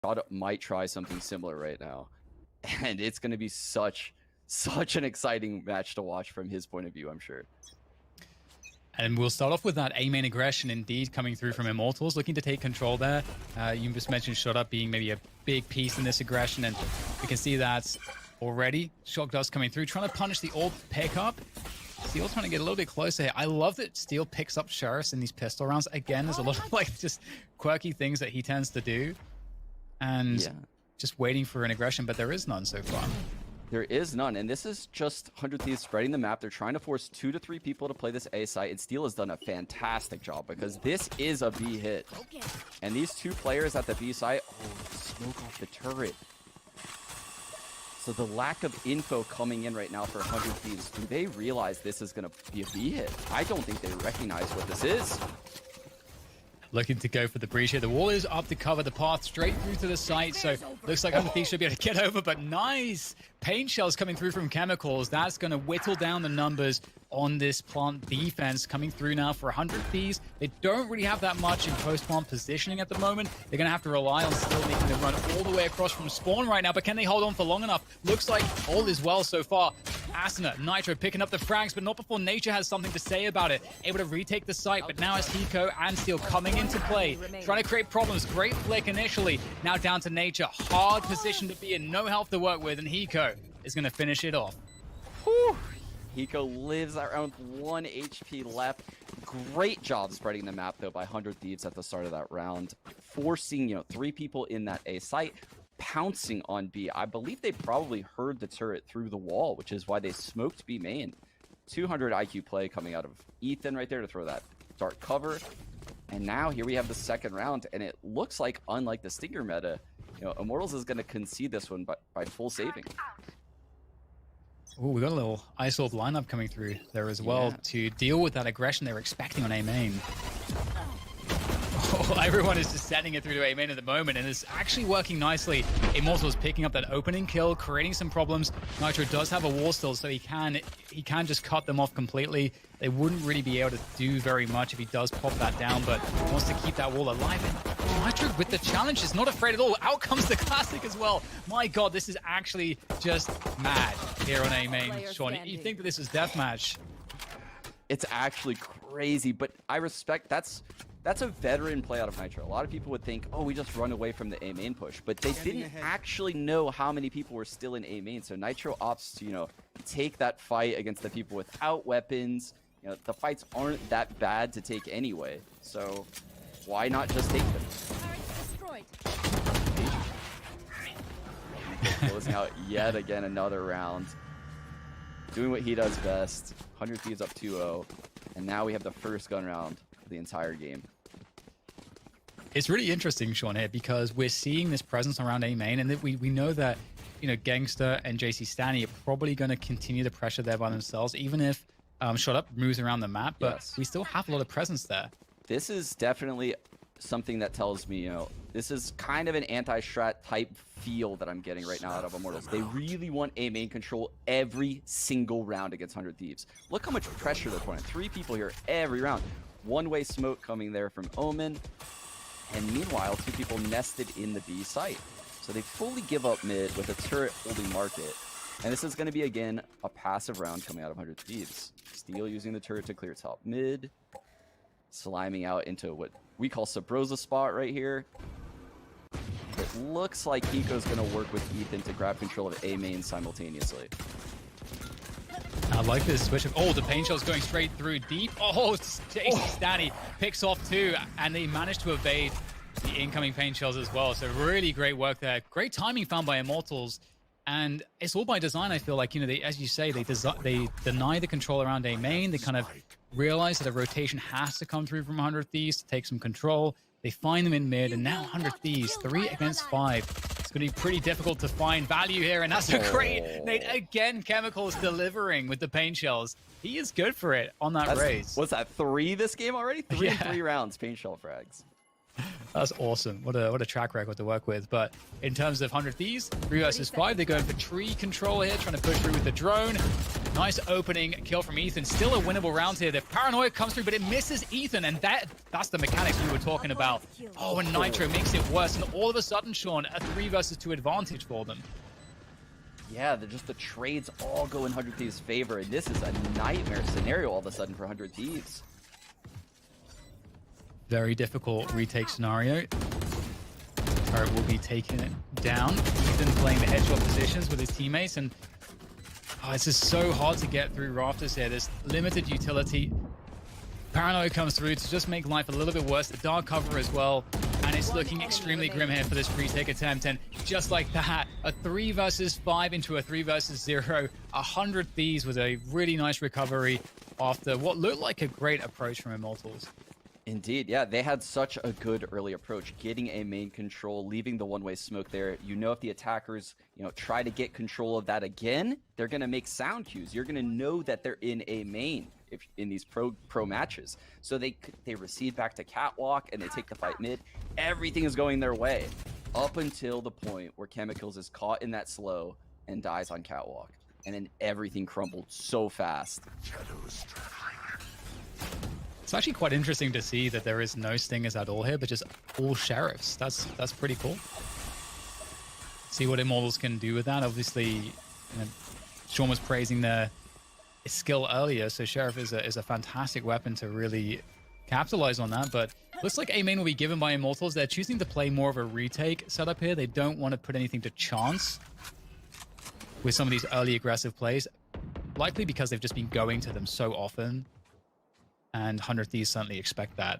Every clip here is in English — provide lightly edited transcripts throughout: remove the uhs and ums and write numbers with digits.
Shroud might try something similar right now. And it's going to be such an exciting match to watch from his point of view, I'm sure. And we'll start off with that A main aggression indeed coming through from Immortals, looking to take control there. You just mentioned Shut Up being maybe a big piece in this aggression, and we can see that already. Shock Dust coming through, trying to punish the ult pickup. Steel trying to get a little bit closer here. I love that Steel picks up Sheriffs in these pistol rounds. Again, there's a lot of like just quirky things that he tends to do. And just waiting for an aggression, but there is none so far. There is none, and this is just 100 Thieves spreading the map. They're trying to force 2 to 3 people to play this A site, and Steel has done a fantastic job because this is a B hit. And these 2 players at the B site, smoke off the turret. So the lack of info coming in right now for 100 Thieves, do they realize this is going to be a B hit? I don't think they recognize what this is. Looking to go for the breach here. The wall is up to cover the path straight through to the site, so looks like 100 Thieves should be able to get over, but nice! Pain shells coming through from Chemicals. That's going to whittle down the numbers on this plant defense coming through now for 100 Thieves. They don't really have that much in post-plant positioning at the moment. They're going to have to rely on still making them run all the way across from spawn right now, but can they hold on for long enough? Looks like all is well so far. Asuna, Nitro picking up the frags, but not before Nature has something to say about it. Able to retake the site, but now it's Hiko and Steel coming into play, trying to create problems. Great flick initially, now down to Nature. Hard position to be in, no health to work with, and Hiko is going to finish it off. Whew. Hiko lives around 1 HP left. Great job spreading the map, though, by 100 Thieves at the start of that round. Forcing, 3 people in that A site, pouncing on B. I believe they probably heard the turret through the wall, which is why they smoked B main. 200 IQ play coming out of Ethan right there to throw that dark cover. And now here we have the second round, and it looks like, unlike the Stinger meta, Immortals is going to concede this one by full saving. Oh, we got a little Ice Orb lineup coming through there as well to deal with that aggression they were expecting on A main. Oh, everyone is just sending it through to A main at the moment, and it's actually working nicely. Immortals picking up that opening kill, creating some problems. Nitro does have a wall still, so he can just cut them off completely. They wouldn't really be able to do very much if he does pop that down, but wants to keep that wall alive. And Nitro with the challenge is not afraid at all. Out comes the classic as well. My God, this is actually just mad here on A main, Sean. You think that this is deathmatch? It's actually crazy, but I respect that's a veteran play out of Nitro. A lot of people would think, oh, we just run away from the A main push, but they didn't actually know how many people were still in A main. So Nitro opts to, take that fight against the people without weapons. The fights aren't that bad to take anyway. So why not just take them? Closing out yet again another round. Doing what he does best. 100 Thieves up 2-0. And now we have the first gun round of the entire game. It's really interesting, Sean, here, because we're seeing this presence around A main, and that we know that, Gangster and JC Stanny are probably going to continue to pressure there by themselves, even if Shut Up moves around the map, but we still have a lot of presence there. This is definitely something that tells me, this is kind of an anti-strat type feel that I'm getting right now out of Immortals. They really want A main control every single round against 100 Thieves. Look how much pressure they're putting. 3 people here every round. One-way smoke coming there from Omen. And meanwhile, 2 people nested in the B site. So they fully give up mid with a turret holding market. And this is going to be, again, a passive round coming out of 100 Thieves. Steel using the turret to clear top mid. Sliming out into what we call Sabrosa spot right here. It looks like Hiko's going to work with Ethan to grab control of A main simultaneously. I like this switch of, the pain shell's going straight through deep. JC Stanny picks off 2, and they managed to evade the incoming pain shells as well. So really great work there. Great timing found by Immortals. And it's all by design, I feel like, they, as you say, they deny the control around A main. They kind of realize that a rotation has to come through from 100 Thieves to take some control. They find them in mid, and now 100 Thieves, 3 against 5. It's going to be pretty difficult to find value here, and that's a great nade. Again, Chemicals delivering with the pain shells. He is good for it on that raise. What's that, 3 this game already? 3 in 3 rounds, pain shell frags. That's awesome. What a track record to work with. But in terms of 100 Thieves, 3 versus 5, they're going for tree control here, trying to push through with the drone. Nice opening kill from Ethan. Still a winnable round here. The paranoia comes through, but it misses Ethan, and that's the mechanics we were talking about. Oh, and Nitro makes it worse, and all of a sudden, Sean, a 3 versus 2 advantage for them. Yeah, the trades all go in 100 Thieves' favor, and this is a nightmare scenario all of a sudden for 100 Thieves. Very difficult retake scenario. Turret will be taking it down. Ethan playing the headshot positions with his teammates, and it's just so hard to get through rafters here. There's limited utility. Paranoia comes through to just make life a little bit worse. The dark cover as well, and it's looking extremely grim here for this retake attempt. And just like that, a 3 versus 5 into a 3 versus 0. 100 Thieves with a really nice recovery after what looked like a great approach from Immortals. Indeed, yeah, they had such a good early approach, getting a main control, leaving the one-way smoke there. You know, if the attackers, try to get control of that again, they're going to make sound cues. You're going to know that they're in a main if in these pro matches. So they recede back to catwalk and they take the fight mid. Everything is going their way up until the point where Chemicals is caught in that slow and dies on catwalk. And then everything crumbled so fast. It's actually quite interesting to see that there is no stingers at all here, but just all sheriffs. That's pretty cool. See what Immortals can do with that. Obviously, Sean was praising their skill earlier, so sheriff is a fantastic weapon to really capitalize on that. But looks like A main will be given by Immortals. They're choosing to play more of a retake setup here. They don't want to put anything to chance with some of these early aggressive plays, likely because they've just been going to them so often. And 100 Thieves certainly expect that.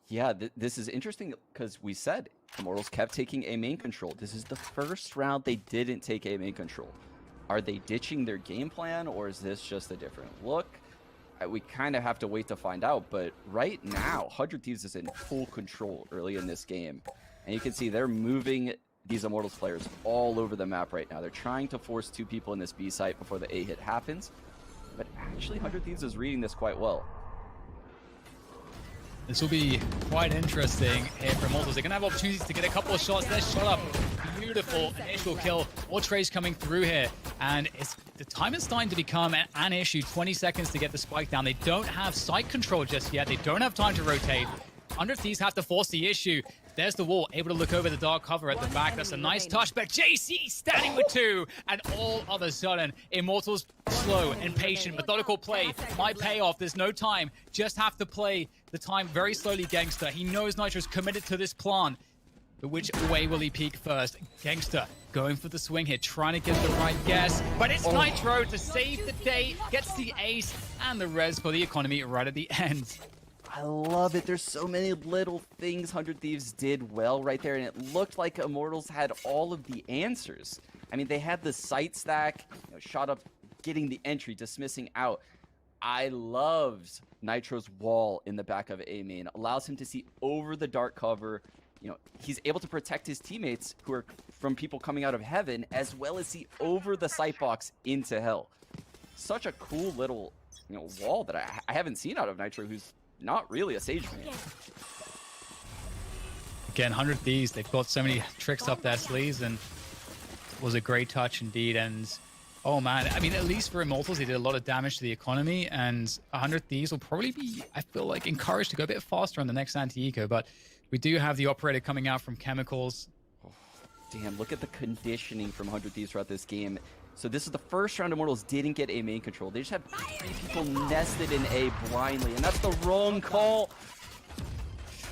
Yeah, this is interesting because we said Immortals kept taking A main control. This is the first round they didn't take A main control. Are they ditching their game plan, or is this just a different look? We kind of have to wait to find out, but right now, 100 Thieves is in full control early in this game. And you can see they're moving these Immortals players all over the map right now. They're trying to force 2 people in this B site before the A hit happens. But actually, 100 Thieves is reading this quite well. This will be quite interesting here for Immortals. They're going to have opportunities to get a couple of shots. They're shot up. Beautiful initial kill. More trays coming through here. And the time is starting to become an issue. 20 seconds to get the spike down. They don't have site control just yet. They don't have time to rotate. 100 Thieves have to force the issue. There's the wall, able to look over the dark cover at the back. That's a nice touch, but JC standing with 2, and all of a sudden, Immortals slow and patient, methodical play might pay off. There's no time, just have to play the time very slowly. Gangster, he knows Nitro's committed to this plan, but which way will he peek first? Gangster going for the swing here, trying to get the right guess, but it's Nitro to save the day, gets the ace, and the res for the economy right at the end. I love it. There's so many little things 100 Thieves did well right there, and it looked like Immortals had all of the answers. I mean, they had the sight stack, shot up, getting the entry, dismissing out. I loved Nitro's wall in the back of A main. Allows him to see over the dark cover. He's able to protect his teammates who are from people coming out of heaven, as well as see over the sight box into hell. Such a cool little, wall that I haven't seen out of Nitro, who's not really a Sage man. Again, 100 Thieves, they've got so many tricks up their sleeves, and it was a great touch indeed. And oh man, I mean, at least for Immortals, they did a lot of damage to the economy, and 100 Thieves will probably be, I feel like, encouraged to go a bit faster on the next anti-eco. But we do have the operator coming out from Chemicals. Oh, damn, look at the conditioning from 100 Thieves throughout this game. So this is the first round Immortals didn't get A main control. They just had 3 people nested in A blindly, and that's the wrong call.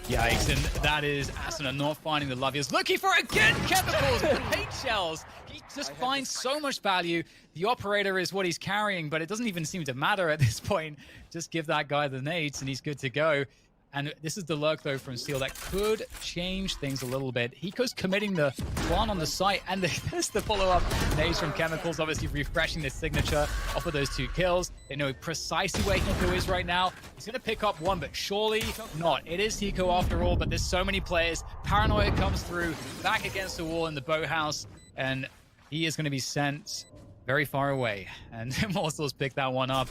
Yikes, and that is Asuna not finding the love. He's looking for again Chemicals with the paint shells. He just finds so much value. The operator is what he's carrying, but it doesn't even seem to matter at this point. Just give that guy the nades and he's good to go. And this is the lurk, though, from Steel that could change things a little bit. Hiko's committing the one on the site, and there's the follow-up nades from Chemicals, obviously refreshing the signature off of those 2 kills. They know precisely where Hiko is right now. He's going to pick up one, but surely not. It is Hiko after all, but there's so many players. Paranoia comes through, back against the wall in the boathouse, and he is going to be sent very far away. And Immortals picked that one up.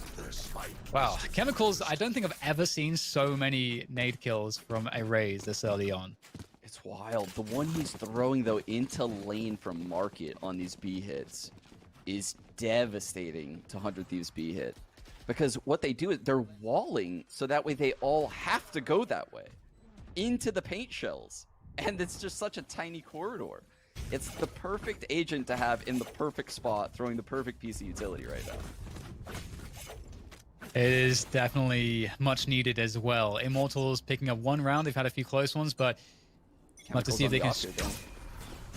Wow. Chemicals, I don't think I've ever seen so many nade kills from a Raze this early on. It's wild. The one he's throwing, though, into lane from Market on these B hits is devastating to 100 Thieves B hit. Because what they do is they're walling, so that way they all have to go that way into the paint shells. And it's just such a tiny corridor. It's the perfect agent to have in the perfect spot, throwing the perfect piece of utility right now. It is definitely much needed as well. Immortals picking up one round. They've had a few close ones, but we'll have to see if they can...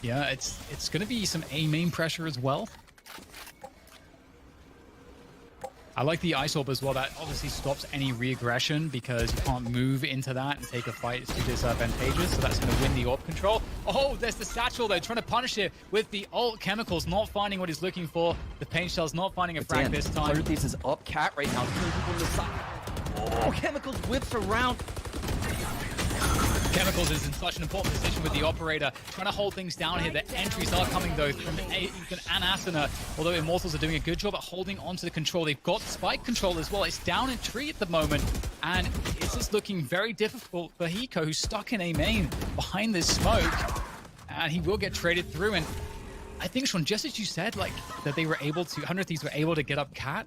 Yeah, it's going to be some A main pressure as well. I like the Ice Orb as well. That obviously stops any re-aggression because you can't move into that and take a fight. It's too disadvantageous, so that's going to win the Orb control. Oh, there's the Satchel, though, trying to punish it with the ult. Chemicals not finding what he's looking for. The Paint Shell's not finding a frag this time. 100 Thieves is up cat right now. Two people on the side. Oh, Chemicals whips around. Chemicals is in such an important position with the Operator, trying to hold things down here. The entries are coming, though, from Ethan and Asuna, although Immortals are doing a good job at holding onto the control. They've got spike control as well. It's down in tree at the moment, and it's just looking very difficult for Hiko, who's stuck in A main behind this smoke, and he will get traded through. And I think, Sean, just as you said, like, that they were able to, 100 Thieves were able to get up cat,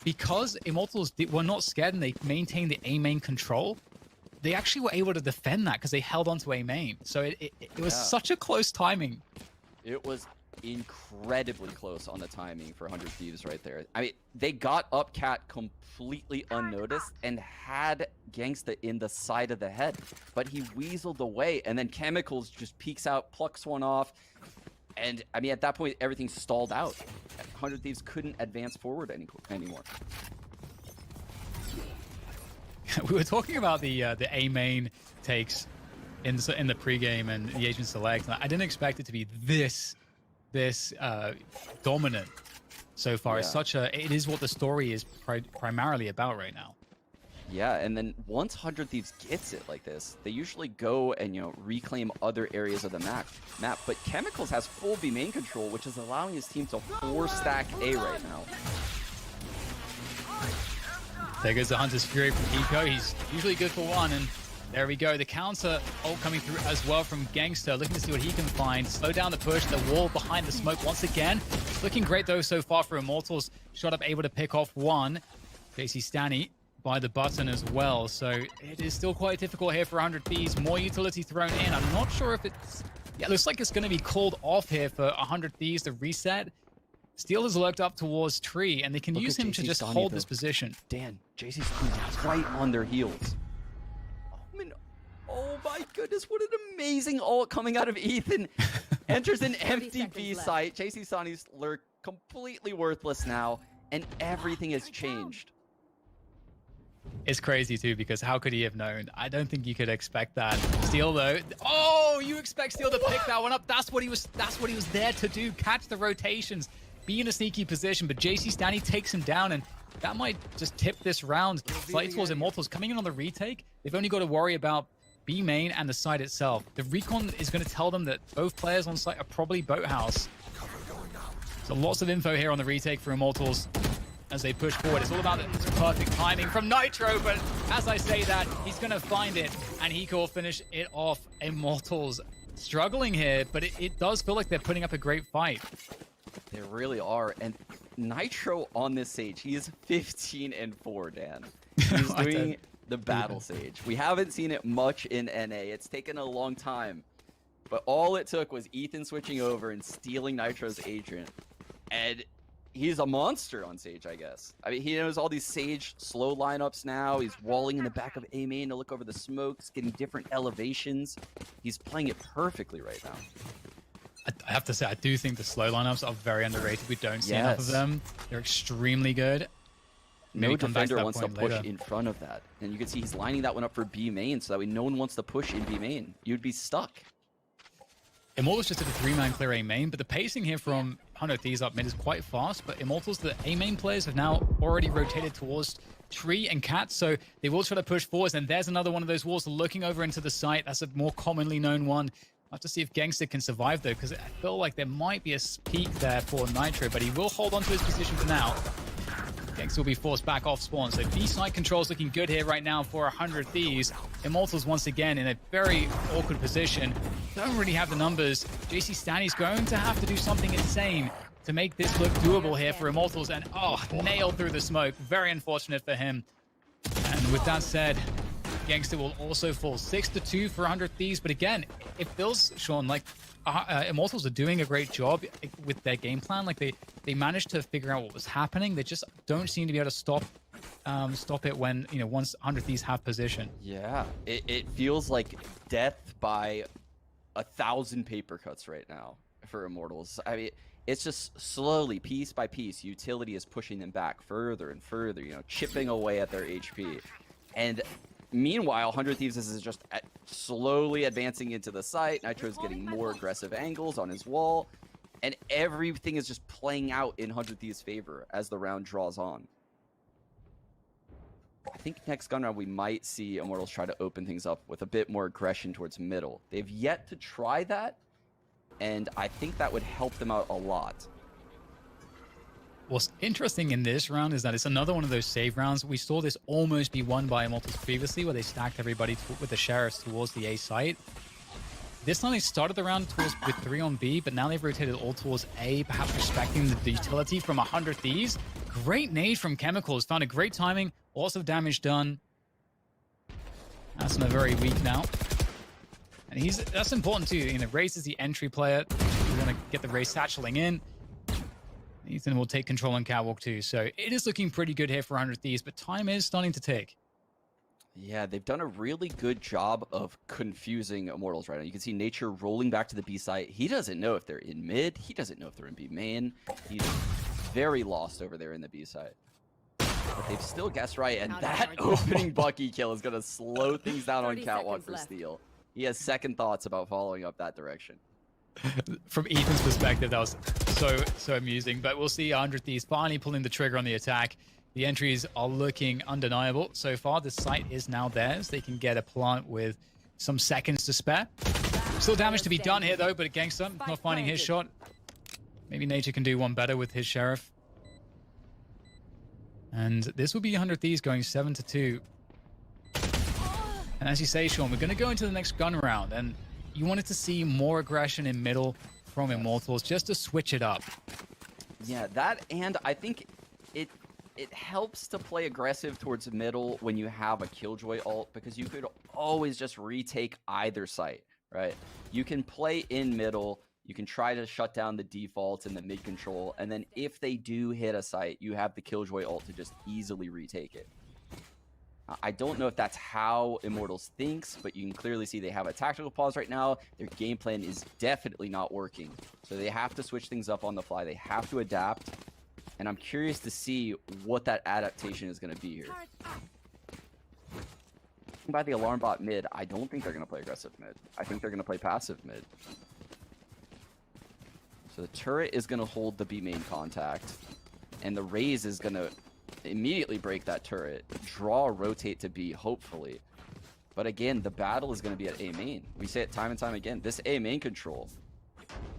because Immortals were not scared and they maintained the A main control. They actually were able to defend that because they held on to A main. So it was such a close timing. It was incredibly close on the timing for 100 Thieves right there. I mean, they got up cat completely unnoticed and had Gangsta in the side of the head, but he weaseled away, and then Chemicals just peeks out, plucks one off, and I mean, at that point, everything stalled out. 100 Thieves couldn't advance forward anymore. We were talking about the A main takes in the pregame and the agent select. I didn't expect it to be this dominant so far. Yeah. It is what the story is primarily about right now. Yeah, and then once 100 Thieves gets it like this, they usually go and, you know, reclaim other areas of the map. But Chemicals has full B main control, which is allowing his team to 4-stack A right now. There goes the Hunter's Fury from Hiko. He's usually good for one, and there we go. The counter ult coming through as well from Gangster, looking to see what he can find. Slow down the push, the wall behind the smoke once again. Looking great, though, so far for Immortals. Shot up, able to pick off one. JC Stanny by the button as well, so it is still quite difficult here for 100 Thieves. More utility thrown in. I'm not sure if it's... Yeah, it looks like it's going to be called off here for 100 Thieves to reset. Steel has lurked up towards tree, and they can use him to just hold this position. Dan, JC's right on their heels. Oh, man. Oh my goodness, what an amazing ult coming out of Ethan. Enters an empty B site. JC Sonny's lurk completely worthless now, and everything has changed. It's crazy too, because how could he have known? I don't think you could expect that. Steel, though. Oh, you expect Steel to pick that one up. That's what he was there to do. Catch the rotations. Be in a sneaky position, but JC Stanny takes him down, and that might just tip this round slightly towards Immortals. Coming in on the retake, they've only got to worry about B main and the site itself. The recon is going to tell them that both players on site are probably Boathouse. So lots of info here on the retake for Immortals as they push forward. It's all about the perfect timing from Nitro, but as I say that, he's going to find it, and Hiko will finish it off. Immortals struggling here, but it does feel like they're putting up a great fight. They really are, and Nitro on this Sage, he is 15-4, Dan. He's doing the battle Sage. We haven't seen it much in NA. It's taken a long time, but all it took was Ethan switching over and stealing Nitro's agent, and he's a monster on Sage, I guess. I mean, he knows all these Sage slow lineups now. He's walling in the back of A main to look over the smokes, getting different elevations. He's playing it perfectly right now. I have to say, I do think the slow lineups are very underrated. We don't see enough of them. They're extremely good. No defender wants to push in front of that. And you can see he's lining that one up for B main, so that way no one wants to push in B main. You'd be stuck. Immortals just did a 3-man clear A main, but the pacing here from 100 Thieves up mid is quite fast. But Immortals, the A main players have now already rotated towards Tree and Cat, so they will try to push forwards. And there's another one of those walls looking over into the site. That's a more commonly known one. Have to see if Gangster can survive, though, because I feel like there might be a peak there for Nitro, but he will hold on to his position for now. Gangster will be forced back off spawn, so B-side control's looking good here right now for 100 Thieves. Immortals once again in a very awkward position. Don't really have the numbers. JC Stanny's going to have to do something insane to make this look doable here for Immortals, and nailed through the smoke. Very unfortunate for him. And with that said, Gangster will also fall 6-2 for 100 Thieves, but again, it feels, Sean, like Immortals are doing a great job with their game plan. Like they managed to figure out what was happening. They just don't seem to be able to stop it when, you know, once 100 Thieves have position. Yeah, it feels like death by 1,000 paper cuts right now for Immortals. I mean, it's just slowly, piece by piece, utility is pushing them back further and further, you know, chipping away at their HP. And meanwhile, 100 Thieves is just slowly advancing into the site. Nitro's getting more aggressive angles on his wall. And everything is just playing out in 100 Thieves' favor as the round draws on. I think next gun round we might see Immortals try to open things up with a bit more aggression towards middle. They've yet to try that, and I think that would help them out a lot. What's interesting in this round is that it's another one of those save rounds. We saw this almost be won by Immortals previously, where they stacked everybody with the sheriffs towards the A site. This time they started the round with 3 on B, but now they've rotated all towards A, perhaps respecting the utility from 100 Thieves. Great nade from Chemicals, found a great timing, lots of damage done. That's not very weak now. And that's important too. You know, Raze is the entry player. You want to get the Raze satcheling in. Ethan will take control on Catwalk too. So it is looking pretty good here for 100 Thieves, but time is starting to tick. Yeah, they've done a really good job of confusing Immortals right now. You can see Nature rolling back to the B site. He doesn't know if they're in mid. He doesn't know if they're in B main. He's very lost over there in the B site. But they've still guessed right, and that opening Bucky kill is going to slow things down on Catwalk for Steel. He has second thoughts about following up that direction. From Ethan's perspective, that was so amusing. But we'll see 100 Thieves finally pulling the trigger on the attack. The entries are looking undeniable. So far, the site is now theirs. They can get a plant with some seconds to spare. Still damage to be done here, though, but Gangster not finding his shot. Maybe Nature can do one better with his Sheriff. And this will be 100 Thieves going 7-2. And as you say, Sean, we're going to go into the next gun round. And you wanted to see more aggression in middle from Immortals just to switch it up. Yeah, that, and I think it helps to play aggressive towards middle when you have a Killjoy ult, because you could always just retake either site, right? You can play in middle, you can try to shut down the defaults and the mid control, and then if they do hit a site, you have the Killjoy ult to just easily retake it. I don't know if that's how Immortals thinks, but you can clearly see they have a tactical pause right now. Their game plan is definitely not working. So they have to switch things up on the fly. They have to adapt. And I'm curious to see what that adaptation is going to be here. By the alarm bot mid, I don't think they're going to play aggressive mid. I think they're going to play passive mid. So the turret is going to hold the B main contact. And the Raze is going to immediately break that turret, draw, rotate to B, hopefully. But again, the battle is going to be at A main. We say it time and time again. This A main control,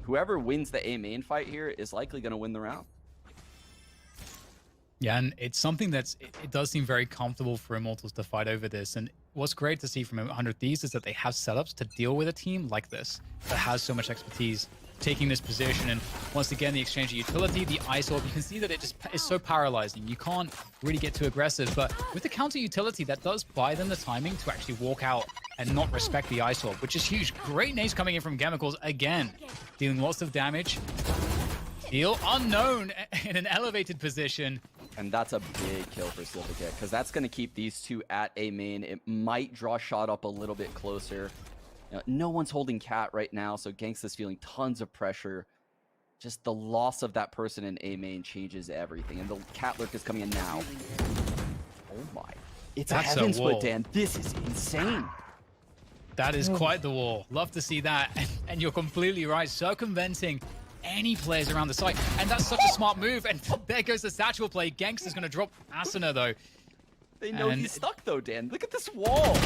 whoever wins the A main fight here is likely going to win the round. Yeah, and it's something it does seem very comfortable for Immortals to fight over this. And what's great to see from 100 Thieves is that they have setups to deal with a team like this that has so much expertise taking this position. And once again, the exchange of utility, the ice orb, you can see that it just is so paralyzing. You can't really get too aggressive, but with the counter utility, that does buy them the timing to actually walk out and not respect the ice orb, which is huge. Great nades coming in from Chemicals again, dealing lots of damage. Heal unknown in an elevated position. And that's a big kill for Steel to get, because that's going to keep these two at A main. It might draw shot up a little bit closer. You know, no one's holding Cat right now, so Gangsta's feeling tons of pressure. Just the loss of that person in A main changes everything. And the Cat lurk is coming in now. Oh my. It's a heaven split, Dan. This is insane. That is quite the wall. Love to see that. And you're completely right. Circumventing any players around the site, and that's such a smart move. And there goes the satchel play. Gangsta's going to drop Asuna though. They know he's stuck though, Dan. Look at this wall.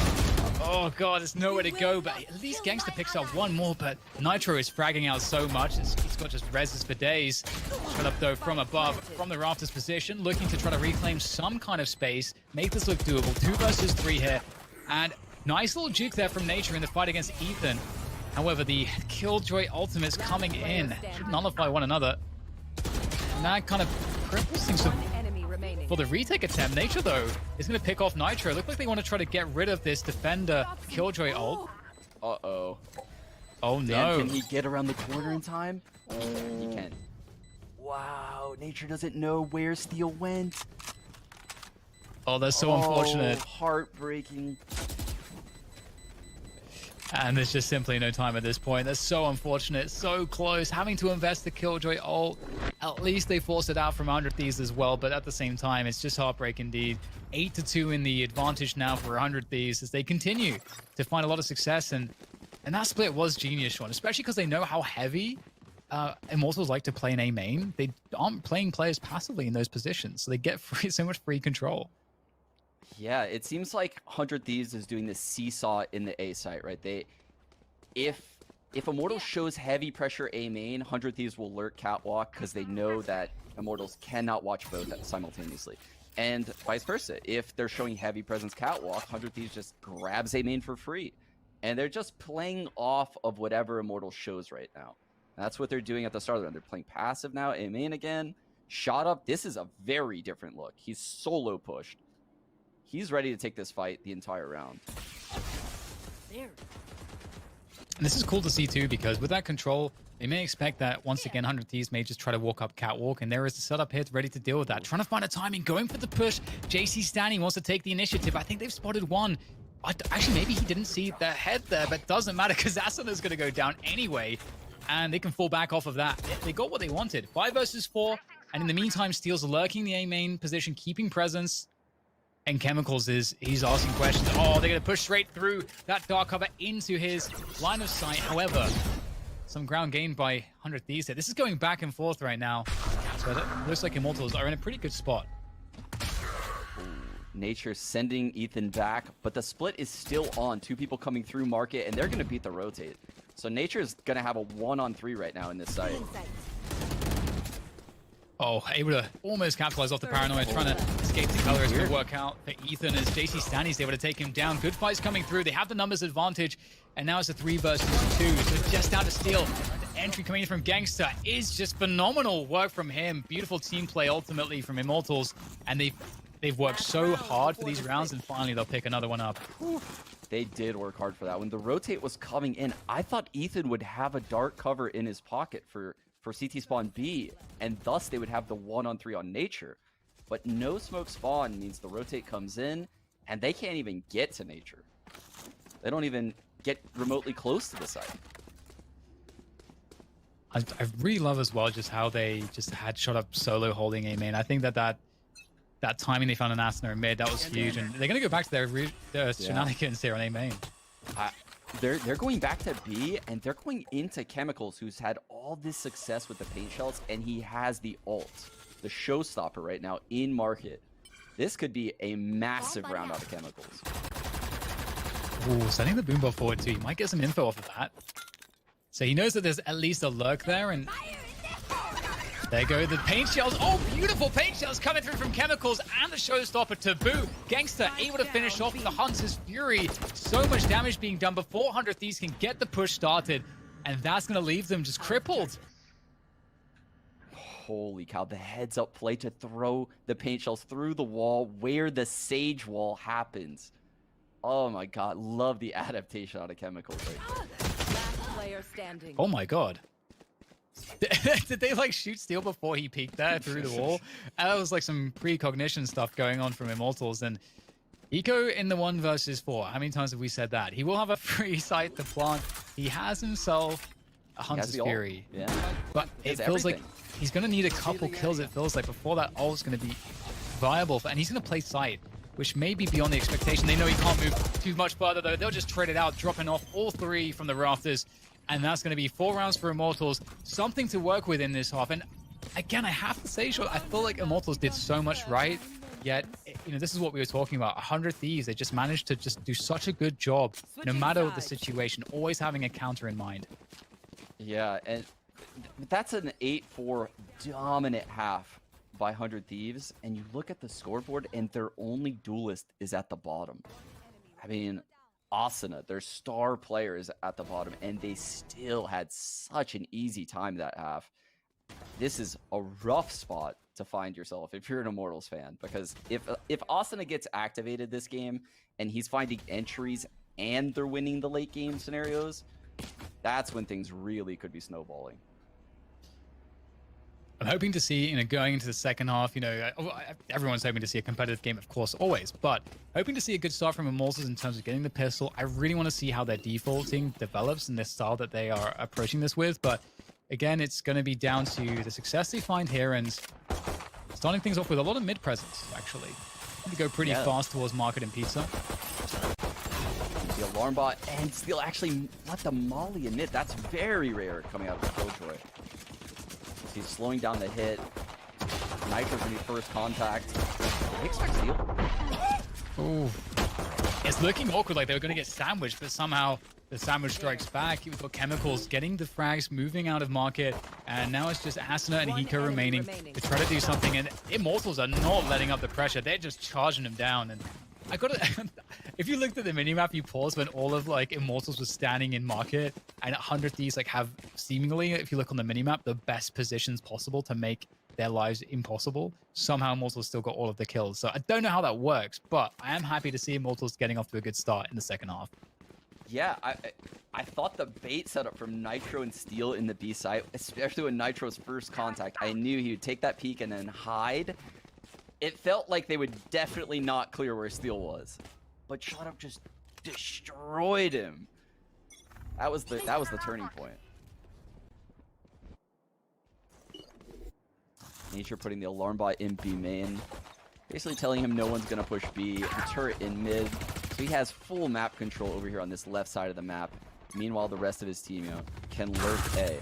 Oh god, there's nowhere to go, but at least Gangster picks up one more, but Nitro is fragging out so much. He's got just reses for days. Shut up though from above, from the rafters position, looking to try to reclaim some kind of space, make this look doable. 2 versus 3 here, and nice little juke there from Nature in the fight against Ethan. However, the Killjoy ultimates coming in should nullify one another. And that kind of cripples things for the retake attempt. Nature, though, is going to pick off Nitro. Look like they want to try to get rid of this defender Killjoy ult. Uh-oh. Oh, no. Dan, can he get around the corner in time? He can. Wow, Nature doesn't know where Steel went. Oh, that's so unfortunate. Heartbreaking. And there's just simply no time at this point. That's so unfortunate. So close. Having to invest the Killjoy ult. At least they forced it out from 100 Thieves as well. But at the same time, it's just heartbreak indeed. 8-2 in the advantage now for 100 Thieves as they continue to find a lot of success. And that split was genius, Sean. Especially because they know how heavy Immortals like to play in A main. They aren't playing players passively in those positions. So they get so much free control. Yeah, it seems like 100 Thieves is doing this seesaw in the A site, right? If Immortals shows heavy pressure A main, 100 Thieves will lurk catwalk because they know that Immortals cannot watch both simultaneously. And vice versa. If they're showing heavy presence catwalk, 100 Thieves just grabs A main for free. And they're just playing off of whatever Immortals shows right now. And that's what they're doing at the start of the round. They're playing passive now, A main again. Shot up. This is a very different look. He's solo pushed. He's ready to take this fight the entire round. And this is cool to see too, because with that control, they may expect that once again 100 Thieves may just try to walk up catwalk, and there is the setup here ready to deal with that. Trying to find a timing, going for the push. JC standing wants to take the initiative. I think they've spotted one. Actually, maybe he didn't see the head there, but doesn't matter because Asana's going to go down anyway, and they can fall back off of that. They got what they wanted. 5 versus 4, and in the meantime, Steel's lurking the A main position, keeping presence. And Chemicals he's asking questions. Oh, they're going to push straight through that dark cover into his line of sight. However, some ground gained by 100 Thieves here. This is going back and forth right now. So it looks like Immortals are in a pretty good spot. Nature sending Ethan back, but the split is still on. 2 people coming through market, and they're going to beat the rotate. So Nature is going to have a 1-on-3 right now in this site. Oh, able to almost capitalize off the paranoia, trying to escape the color. It's going to work out for Ethan as JC Stanley's able to take him down. Good fights coming through. They have the numbers advantage, and now it's a 3 versus 2. So just out to steal. The entry coming in from Gangster is just phenomenal work from him. Beautiful team play ultimately from Immortals, and they've worked so hard for these rounds, and finally they'll pick another one up. They did work hard for that. When the rotate was coming in, I thought Ethan would have a dark cover in his pocket for CT spawn B, and thus they would have the 1-on-3 on Nature. But no smoke spawn means the rotate comes in, and they can't even get to Nature. They don't even get remotely close to the site. I really love as well just how they just had shot up solo holding A main. I think that timing they found an Asuna in mid, that was huge, and they're going to go back to their shenanigans here on A main. They're going back to B, and they're going into Chemicals, who's had all this success with the paint shells, and he has the ult, the showstopper right now in market. This could be a massive round out of Chemicals. Ooh, sending the boom bot forward too. You might get some info off of that. So he knows that there's at least a lurk there, and there go the paint shells. Oh, beautiful paint shells coming through from Chemicals, and the showstopper Taboo. Gangster able to finish off the Hunter's Fury. So much damage being done before 100 Thieves can get the push started, and that's going to leave them just crippled. Holy cow, the heads up play to throw the paint shells through the wall where the Sage wall happens. Oh my god, love the adaptation out of Chemicals right there. Oh my god. Did they like shoot Steel before he peeked there through the wall? That was like some precognition stuff going on from Immortals. And hiko in the 1 versus 4. How many times have we said that? He will have a free site to plant. He has himself a Hunter's Fury. Yeah. But it feels like he's going to need a couple kills, it feels like, before that ult's going to be viable. And he's going to play site, which may be beyond the expectation. They know he can't move too much further, though. They'll just trade it out, dropping off all 3 from the rafters. And that's going to be 4 rounds for Immortals. Something to work with in this half. And again, I have to say, Sean, I feel like Immortals did so much right. Yet, this is what we were talking about. 100 Thieves, they just managed to just do such a good job, no matter the situation, always having a counter in mind. Yeah, and that's an 8-4 dominant half by 100 Thieves, and you look at the scoreboard, and their only duelist is at the bottom. I mean, Asuna, their star player, is at the bottom, and they still had such an easy time that half. This is a rough spot to find yourself if you're an Immortals fan, because if Asuna gets activated this game and he's finding entries and they're winning the late game scenarios, that's when things really could be snowballing. I'm hoping to see, going into the second half, everyone's hoping to see a competitive game, of course, always, but hoping to see a good start from Immortals in terms of getting the pistol. I really want to see how their defaulting develops and the style that they are approaching this with, but again, it's going to be down to the success they find here and starting things off with a lot of mid presence, actually. They go pretty fast towards Market and Pizza. The alarm bot and Steel actually let the molly in mid. That's very rare coming out of Killjoy. He's slowing down the hit. Nitro's gonna be first contact. They expect Steel. Ooh. It's looking awkward, like they were going to get sandwiched, but somehow the sandwich strikes back. We've got Chemicals getting the frags, moving out of Market, and now it's just Asuna and hiko remaining to try to do something, and Immortals are not letting up the pressure. They're just charging them down, and I gotta... if you looked at the minimap, you paused when all of, Immortals was standing in Market, and 100 Thieves, have seemingly, if you look on the minimap, the best positions possible to make their lives impossible. Somehow Immortals still got all of the kills. So I don't know how that works, but I am happy to see Immortals getting off to a good start in the second half. Yeah, I thought the bait setup from Nitro and Steel in the B site, especially when Nitro's first contact, I knew he would take that peek and then hide. It felt like they would definitely not clear where Steel was, but Shut Up just destroyed him. That was the turning point. Nature putting the alarm bot in B main, basically telling him no one's gonna push B. The turret in mid, so he has full map control over here on this left side of the map. Meanwhile, the rest of his team, can lurk A.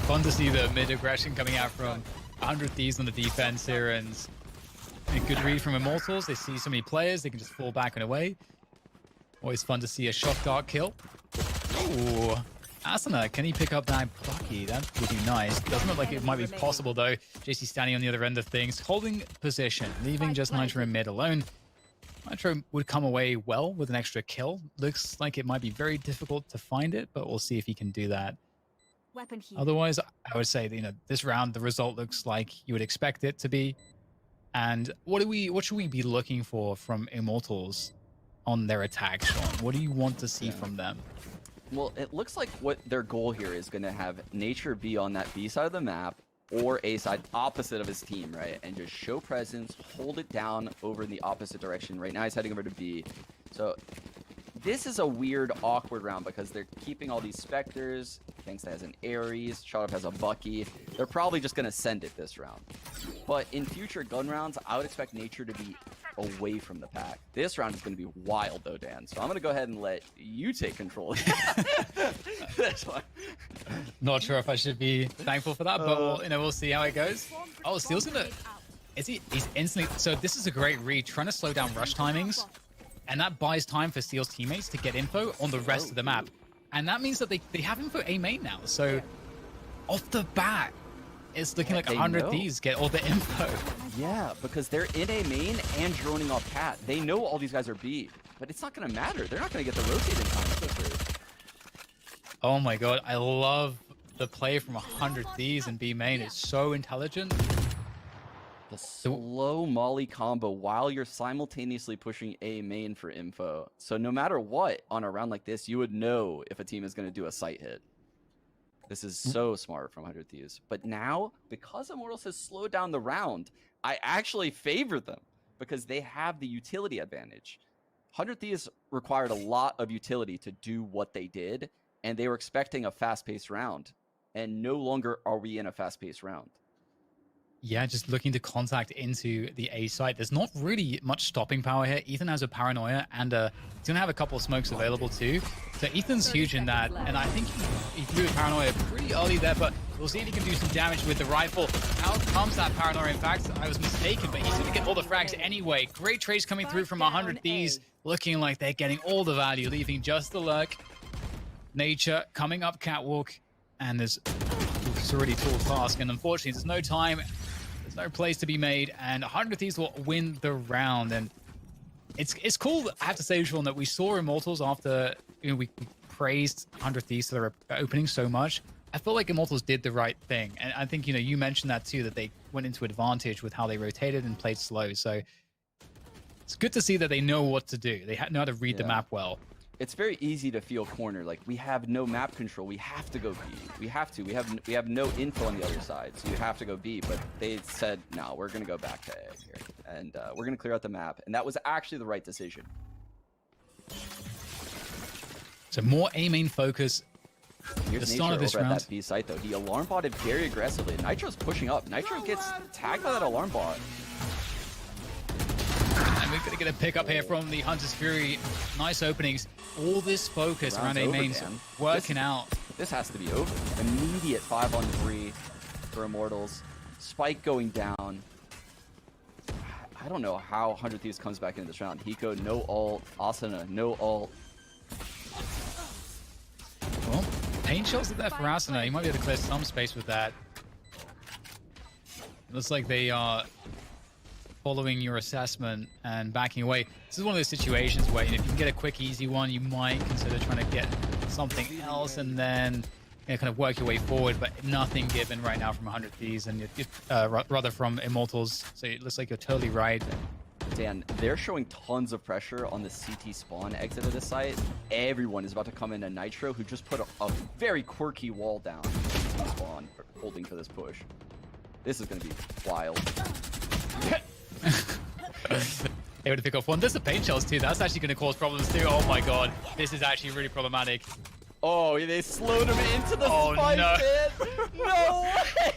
Fun to see the mid aggression coming out from 100 Thieves on the defense here, and a good read from Immortals. They see so many players, they can just fall back and away. Always fun to see a shock dart kill. Ooh. Asuna, can he pick up that Plucky? That would be nice. Doesn't look like it might be possible, though. JC standing on the other end of things, holding position, leaving just Nitro in mid alone. Nitro would come away well with an extra kill. Looks like it might be very difficult to find it, but we'll see if he can do that. Otherwise, I would say, this round, the result looks like you would expect it to be. And what should we be looking for from Immortals on their attack, Sean? What do you want to see from them? Well, it looks like what their goal here is going to have Nature be on that B side of the map or A side, opposite of his team, right? And just show presence, hold it down over in the opposite direction. Right now he's heading over to B. So this is a weird, awkward round because they're keeping all these Spectres. Gangsta has an Ares, Shot Up has a Bucky. They're probably just going to send it this round. But in future gun rounds, I would expect Nature to be away from the pack. This round is going to be wild though, Dan. So I'm going to go ahead and let you take control. This one. Not sure if I should be thankful for that, but we'll see how it goes. Oh, Steel's gonna... He's instantly... So this is a great read, trying to slow down rush timings, and that buys time for Steel's teammates to get info on the rest of the map. And that means that they have info A main now. So off the bat, it's looking like 100 Thieves get all the info. Yeah, because they're in A main and droning off Cat. They know all these guys are B, but it's not going to matter. They're not going to get the rotating time quicker. Oh my god, I love the play from 100 Thieves in B main. It's so intelligent. The slow molly combo while you're simultaneously pushing A main for info. So no matter what, on a round like this, you would know if a team is going to do a sight hit. This is so smart from 100 Thieves. But now, because Immortals has slowed down the round, I actually favor them because they have the utility advantage. 100 Thieves required a lot of utility to do what they did, and they were expecting a fast-paced round. And no longer are we in a fast-paced round. Yeah, just looking to contact into the A site. There's not really much stopping power here. Ethan has a paranoia, and he's going to have a couple of smokes available too. So Ethan's huge in that, and I think he threw a paranoia pretty early there, but we'll see if he can do some damage with the rifle. Out comes that paranoia. In fact, I was mistaken, but he's going to get all the frags anyway. Great trades coming through from 100 Thieves, looking like they're getting all the value, leaving just the lurk. Nature coming up catwalk, and there's already tall task, and unfortunately there's no time. There's no place to be made, and 100 Thieves will win the round. And it's cool, I have to say, Sean, that we saw Immortals after we praised 100 Thieves for their opening so much. I feel like Immortals did the right thing, and I think you mentioned that too, that they went into advantage with how they rotated and played slow. So it's good to see that they know what to do. They know how to read the map well. It's very easy to feel cornered. Like, we have no map control. We have to go B. We have to. We have no info on the other side, so you have to go B. But they said, no, we're going to go back to A here. And we're going to clear out the map. And that was actually the right decision. So more A main focus. Here's the start of this round. round. At that B site, though. He alarm botted very aggressively. Nitro's pushing up. Nitro gets tagged by that alarm bot. And we're going to get a pick up here from the Hunter's Fury. Nice openings. All this focus around A mains working out. This has to be over. Immediate 5-on-3 for Immortals. Spike going down. I don't know how 100 Thieves comes back into this round. Hiko, no ult. Asuna, no ult. Well, pain shells are there for Asuna. He might be able to clear some space with that. Looks like they are following your assessment and backing away. This is one of those situations where if you can get a quick, easy one, you might consider trying to get something else and then kind of work your way forward, but nothing given right now from 100 Thieves and rather from Immortals. So it looks like you're totally right. Dan, they're showing tons of pressure on the CT spawn exit of this site. Everyone is about to come in, and Nitro, who just put a very quirky wall down CT spawn, holding for this push. This is going to be wild. Able to pick off one. There's the paint shells too. That's actually going to cause problems too. Oh my god, this is actually really problematic. Oh, they slowed him into the spike pit. No way!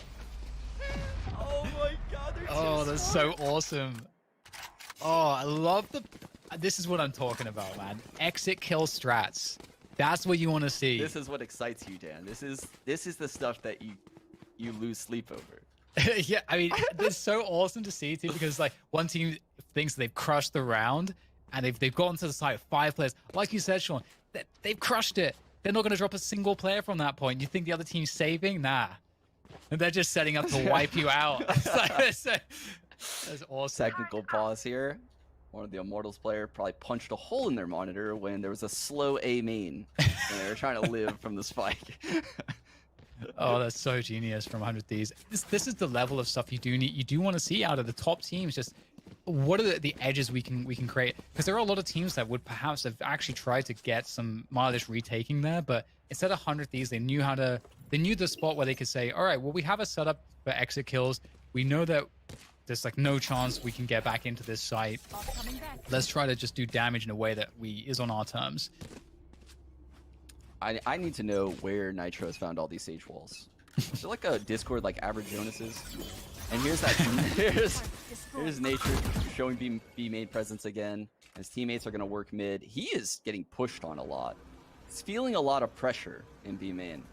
Oh my god, they're that's so awesome. Oh, I love this is what I'm talking about, man. Exit kill strats. That's what you want to see. This is what excites you, Dan. This is the stuff that you lose sleep over. Yeah, I mean, it's so awesome to see too, because like one team thinks they've crushed the round and they've gotten to the site with 5 players. Like you said, Sean, they've crushed it. They're not going to drop a single player from that point. You think the other team's saving? Nah. And they're just setting up to wipe you out. That's awesome. Technical pause here. One of the Immortals player probably punched a hole in their monitor when there was a slow A main and they were trying to live from the spike. Oh, that's so genius from 100 Thieves. This is the level of stuff you do need. You do want to see out of the top teams. Just what are the edges we can create? Because there are a lot of teams that would perhaps have actually tried to get some mileage retaking there, but instead of 100 Thieves, they knew the spot where they could say, all right, well, we have a setup for exit kills. We know that there's like no chance we can get back into this site. Let's try to just do damage in a way that is on our terms. I need to know where Nitro has found all these sage walls. Is there like a Discord like Average Jonas's? And here's Nature showing B main presence again. His teammates are gonna work mid. He is getting pushed on a lot. He's feeling a lot of pressure in B main.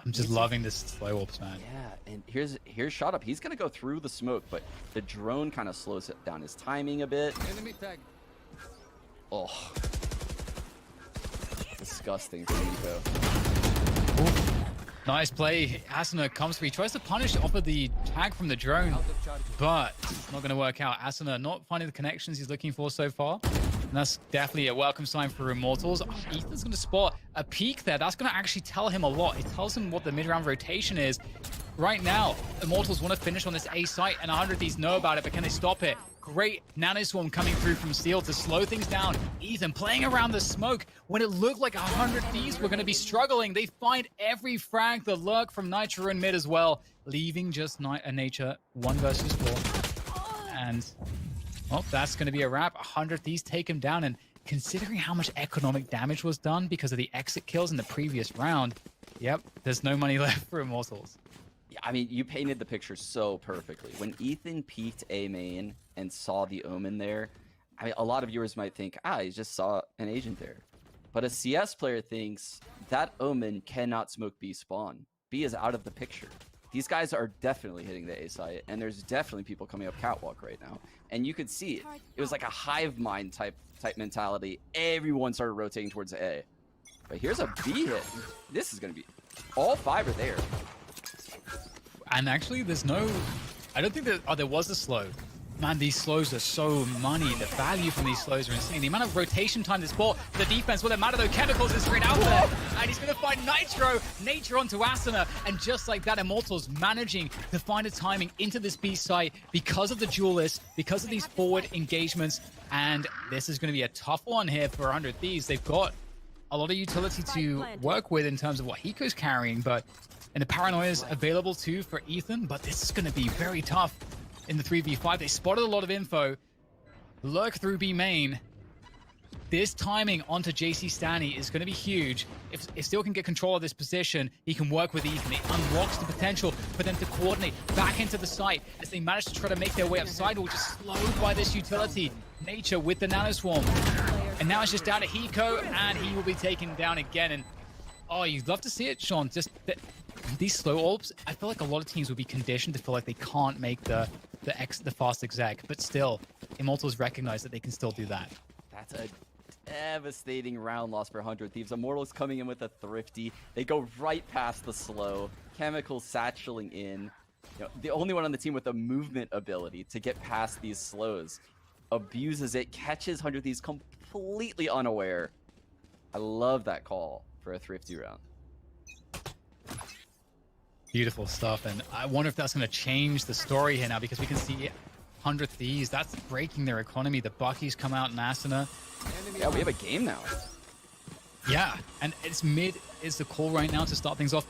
I'm just loving this slow ups, man. Yeah, and here's shot up. He's gonna go through the smoke, but the drone kind of slows down his timing a bit. Enemy tag. Oh. Disgusting for Hiko. Nice play. Asuna comes through. He tries to punish off of the tag from the drone, but it's not going to work out. Asuna not finding the connections he's looking for so far. And that's definitely a welcome sign for Immortals. Oh, Ethan's going to spot a peek there. That's going to actually tell him a lot. It tells him what the mid-round rotation is. Right now, Immortals want to finish on this A site, and 100 Thieves know about it, but can they stop it? Great nanoswarm coming through from Steel to slow things down. Ethan playing around the smoke. When it looked like 100 Thieves were going to be struggling, they find every frag, the lurk from Nitro in mid as well, leaving just Nature 1 versus 4. And, well, that's going to be a wrap. 100 Thieves take him down, and considering how much economic damage was done because of the exit kills in the previous round, yep, there's no money left for Immortals. Yeah, I mean, you painted the picture so perfectly. When Ethan peeked A main and saw the omen there, I mean, a lot of viewers might think, he just saw an agent there. But a CS player thinks that omen cannot smoke B spawn. B is out of the picture. These guys are definitely hitting the A site, and there's definitely people coming up catwalk right now. And you could see it. It was like a hive mind type mentality. Everyone started rotating towards A. But here's a B hit. This is going to be... All 5 are there. And actually, there's no... I don't think that... Oh, there was a slow. Man, these slows are so money. The value from these slows are insane. The amount of rotation time this ball, the defense, will it matter though? Chemicals is straight out there. And he's going to find Nitro, Nature onto Asuna. And just like that, Immortals managing to find a timing into this B site because of the duelists, because of these forward engagements. And this is going to be a tough one here for 100 Thieves. They've got a lot of utility to work with in terms of what hiko's carrying, but and the paranoia is available too for Ethan. But this is going to be very tough. In the 3v5, they spotted a lot of info. Lurk through B main. This timing onto JC Stanny is going to be huge. If Steel can get control of this position, he can work with Ethan. It unlocks the potential for them to coordinate back into the site as they manage to try to make their way up sidewall, just slowed by this utility. Nature with the nanoswarm. And now it's just down to hiko, and he will be taken down again. And oh, you'd love to see it, Sean. Just these slow orbs, I feel like a lot of teams would be conditioned to feel like they can't make the fast exec, but still, Immortals recognize that they can still do that. That's a devastating round loss for 100 Thieves. Immortals coming in with a thrifty. They go right past the slow. Chemicals satcheling in. You know, the only one on the team with a movement ability to get past these slows. Abuses it, catches 100 Thieves completely unaware. I love that call for a thrifty round. Beautiful stuff, and I wonder if that's going to change the story here now, because we can see 100 Thieves, that's breaking their economy. The Buckies come out in Asuna. Yeah, we have a game now. Yeah, and it's mid is the call right now to start things off.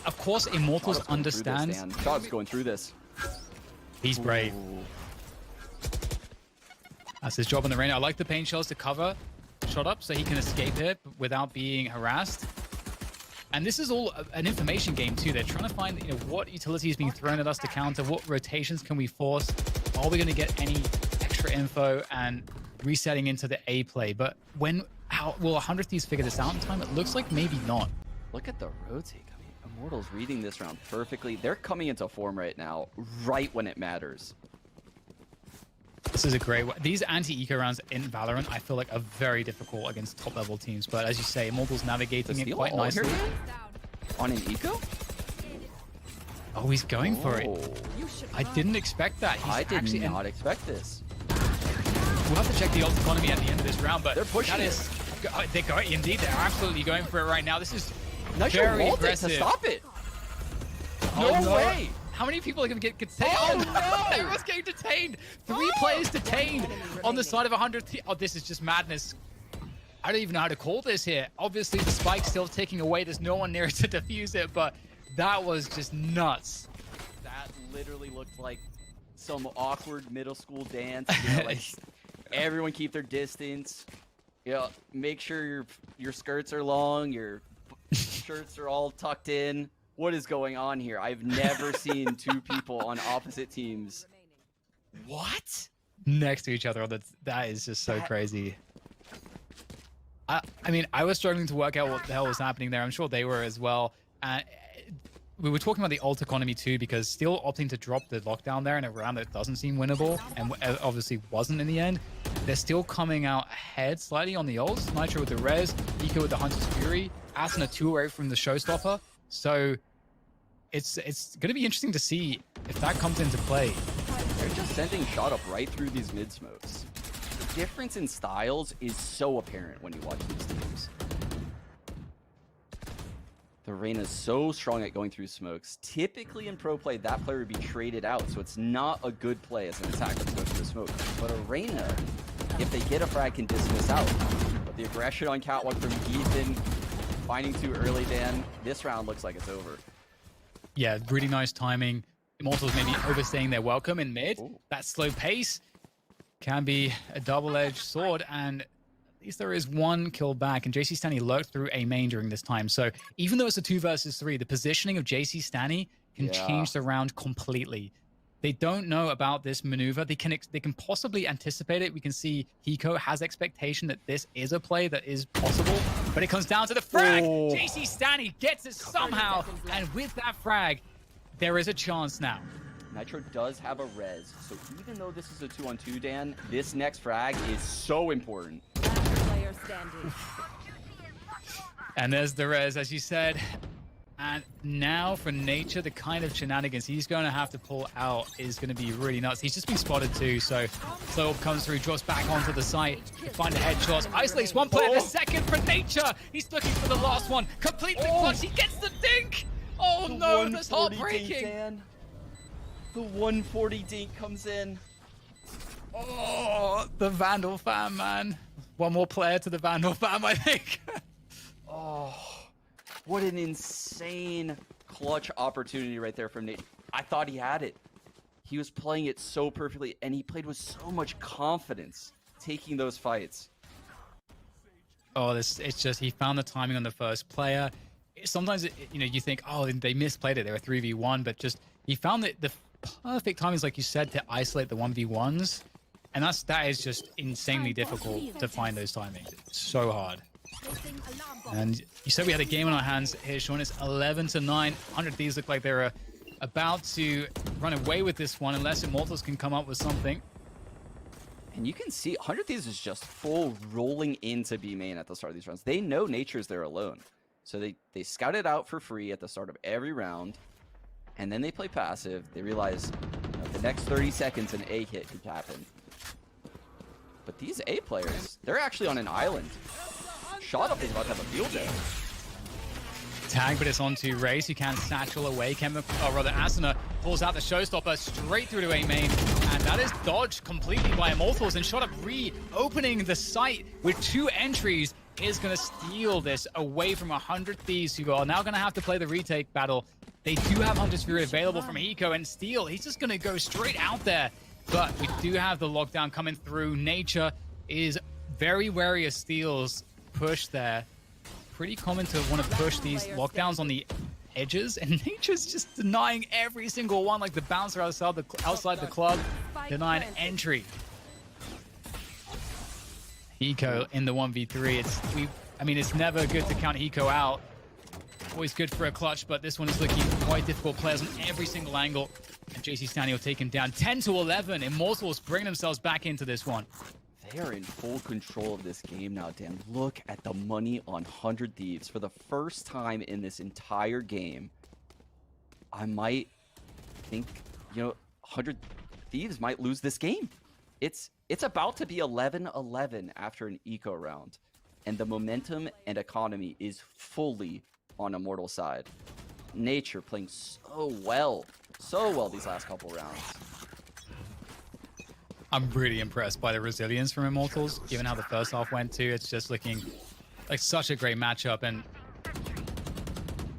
Of course, Immortals understands. Shot's going through this. He's brave. Ooh. That's his job in the rain. I like the paint shells to cover shot up so he can escape it without being harassed. And this is all an information game too. They're trying to find, you know, what utility is being thrown at us to counter, what rotations can we force, are we going to get any extra info, and resetting into the A play. But how will 100 Thieves figure this out in time? It looks like maybe not. Look at the rotate. I mean, Immortals reading this round perfectly. They're coming into form right now, right when it matters. This is a great one. These anti-eco rounds in Valorant, I feel like, are very difficult against top-level teams. But as you say, Immortals navigating it quite nicely. On an eco? Oh, he's going for it. I didn't expect that. I did not expect this. We'll have to check the ult economy at the end of this round, but they're pushing they're going, indeed, they're absolutely going for it right now. This is very aggressive. To stop it. No way. How many people are going to get detained? Oh, no! Everyone's getting detained. 3 players detained on the side of 100. Oh, this is just madness. I don't even know how to call this here. Obviously, the spike's still ticking away. There's no one near to defuse it, but that was just nuts. That literally looked like some awkward middle school dance. You know, like everyone keep their distance. You know, make sure your skirts are long, your shirts are all tucked in. What is going on here? I've never seen 2 people on opposite teams. What? Next to each other. That is just so crazy. I mean, I was struggling to work out what the hell was happening there. I'm sure they were as well. We were talking about the ult economy too, because still opting to drop the lockdown there in a round that doesn't seem winnable, and obviously wasn't in the end. They're still coming out ahead slightly on the ults. Nitro with the res, Eco with the Hunter's Fury, Asuna 2 away from the Showstopper. So it's going to be interesting to see if that comes into play. They're just sending shot up right through these mid smokes. The difference in styles is so apparent when you watch these teams. The Reyna's so strong at going through smokes. Typically in pro play, that player would be traded out, so it's not a good play as an attacker to go through the smoke. But a Reyna, if they get a frag, can dismiss out. But the aggression on catwalk from Ethan, finding too early, Dan, this round looks like it's over. Yeah, really nice timing. Immortals maybe overstaying their welcome in mid. Ooh. That slow pace can be a double-edged sword, and at least there is 1 kill back, and JC Stanny lurked through a main during this time. So even though it's a 2 versus 3, the positioning of JC Stanny can change the round completely. They don't know about this maneuver. They can possibly anticipate it. We can see hiko has expectation that this is a play that is possible, but it comes down to the frag. JC Stanny gets it somehow, and with that frag, there is a chance now. Nitro does have a res, so even though this is a 2-on-2, Dan, this next frag is so important. Player standing. And there's the res, as you said. And now for Nature, the kind of shenanigans he's going to have to pull out is going to be really nuts. He's just been spotted too, so Soul comes through, drops back onto the site to find the headshots. Isolates one player, the second for Nature. He's looking for the last one. Completely clutch, he gets the dink! Oh no, that's heartbreaking! Dan. The 140 dink comes in. Oh, the Vandal fam, man. One more player to the Vandal fam, I think. Oh, what an insane clutch opportunity right there from Nate. I thought he had it. He was playing it so perfectly, and he played with so much confidence, taking those fights. Oh, it's just, he found the timing on the first player. Sometimes, you think, oh, they misplayed it. They were 3v1, but just, he found the perfect timings, like you said, to isolate the 1v1s. And that is just insanely difficult to find those timings. It's so hard. And you said we had a game on our hands here, Sean. It's 11-9. 100 Thieves look like they're about to run away with this one unless Immortals can come up with something. And you can see 100 Thieves is just full rolling into B main at the start of these rounds. They know Nature's there alone. So they scout it out for free at the start of every round. And then they play passive. They realize the next 30 seconds an A hit could happen. But these A players, they're actually on an island. Shot Up is about to have a field day. Tag, but it's onto Raze, who can satchel away. Asuna pulls out the showstopper straight through to A main, and that is dodged completely by Immortals, and Shot Up reopening the site with 2 entries is going to steal this away from 100 Thieves, who are now going to have to play the retake battle. They do have Hunter's Fury available from hiko, and Steel, he's just going to go straight out there. But we do have the lockdown coming through. Nature is very wary of Steel's push there. Pretty common to want to push these lockdowns on the edges, and Nature's just denying every single one, like the bouncer outside the club, denying entry. Hiko in the 1v3. It's never good to count hiko out. Always good for a clutch, but this one is looking quite difficult. Players on every single angle. And JC Stanley will take him down 10-11. Immortals bring themselves back into this one. They are in full control of this game now, Dan. Look at the money on 100 Thieves. For the first time in this entire game, I might think, 100 Thieves might lose this game. It's about to be 11-11 after an eco round. And the momentum and economy is fully on Immortal side. Nature playing so well these last couple rounds. I'm really impressed by the resilience from Immortals, given how the first half went too. It's just looking like such a great matchup, and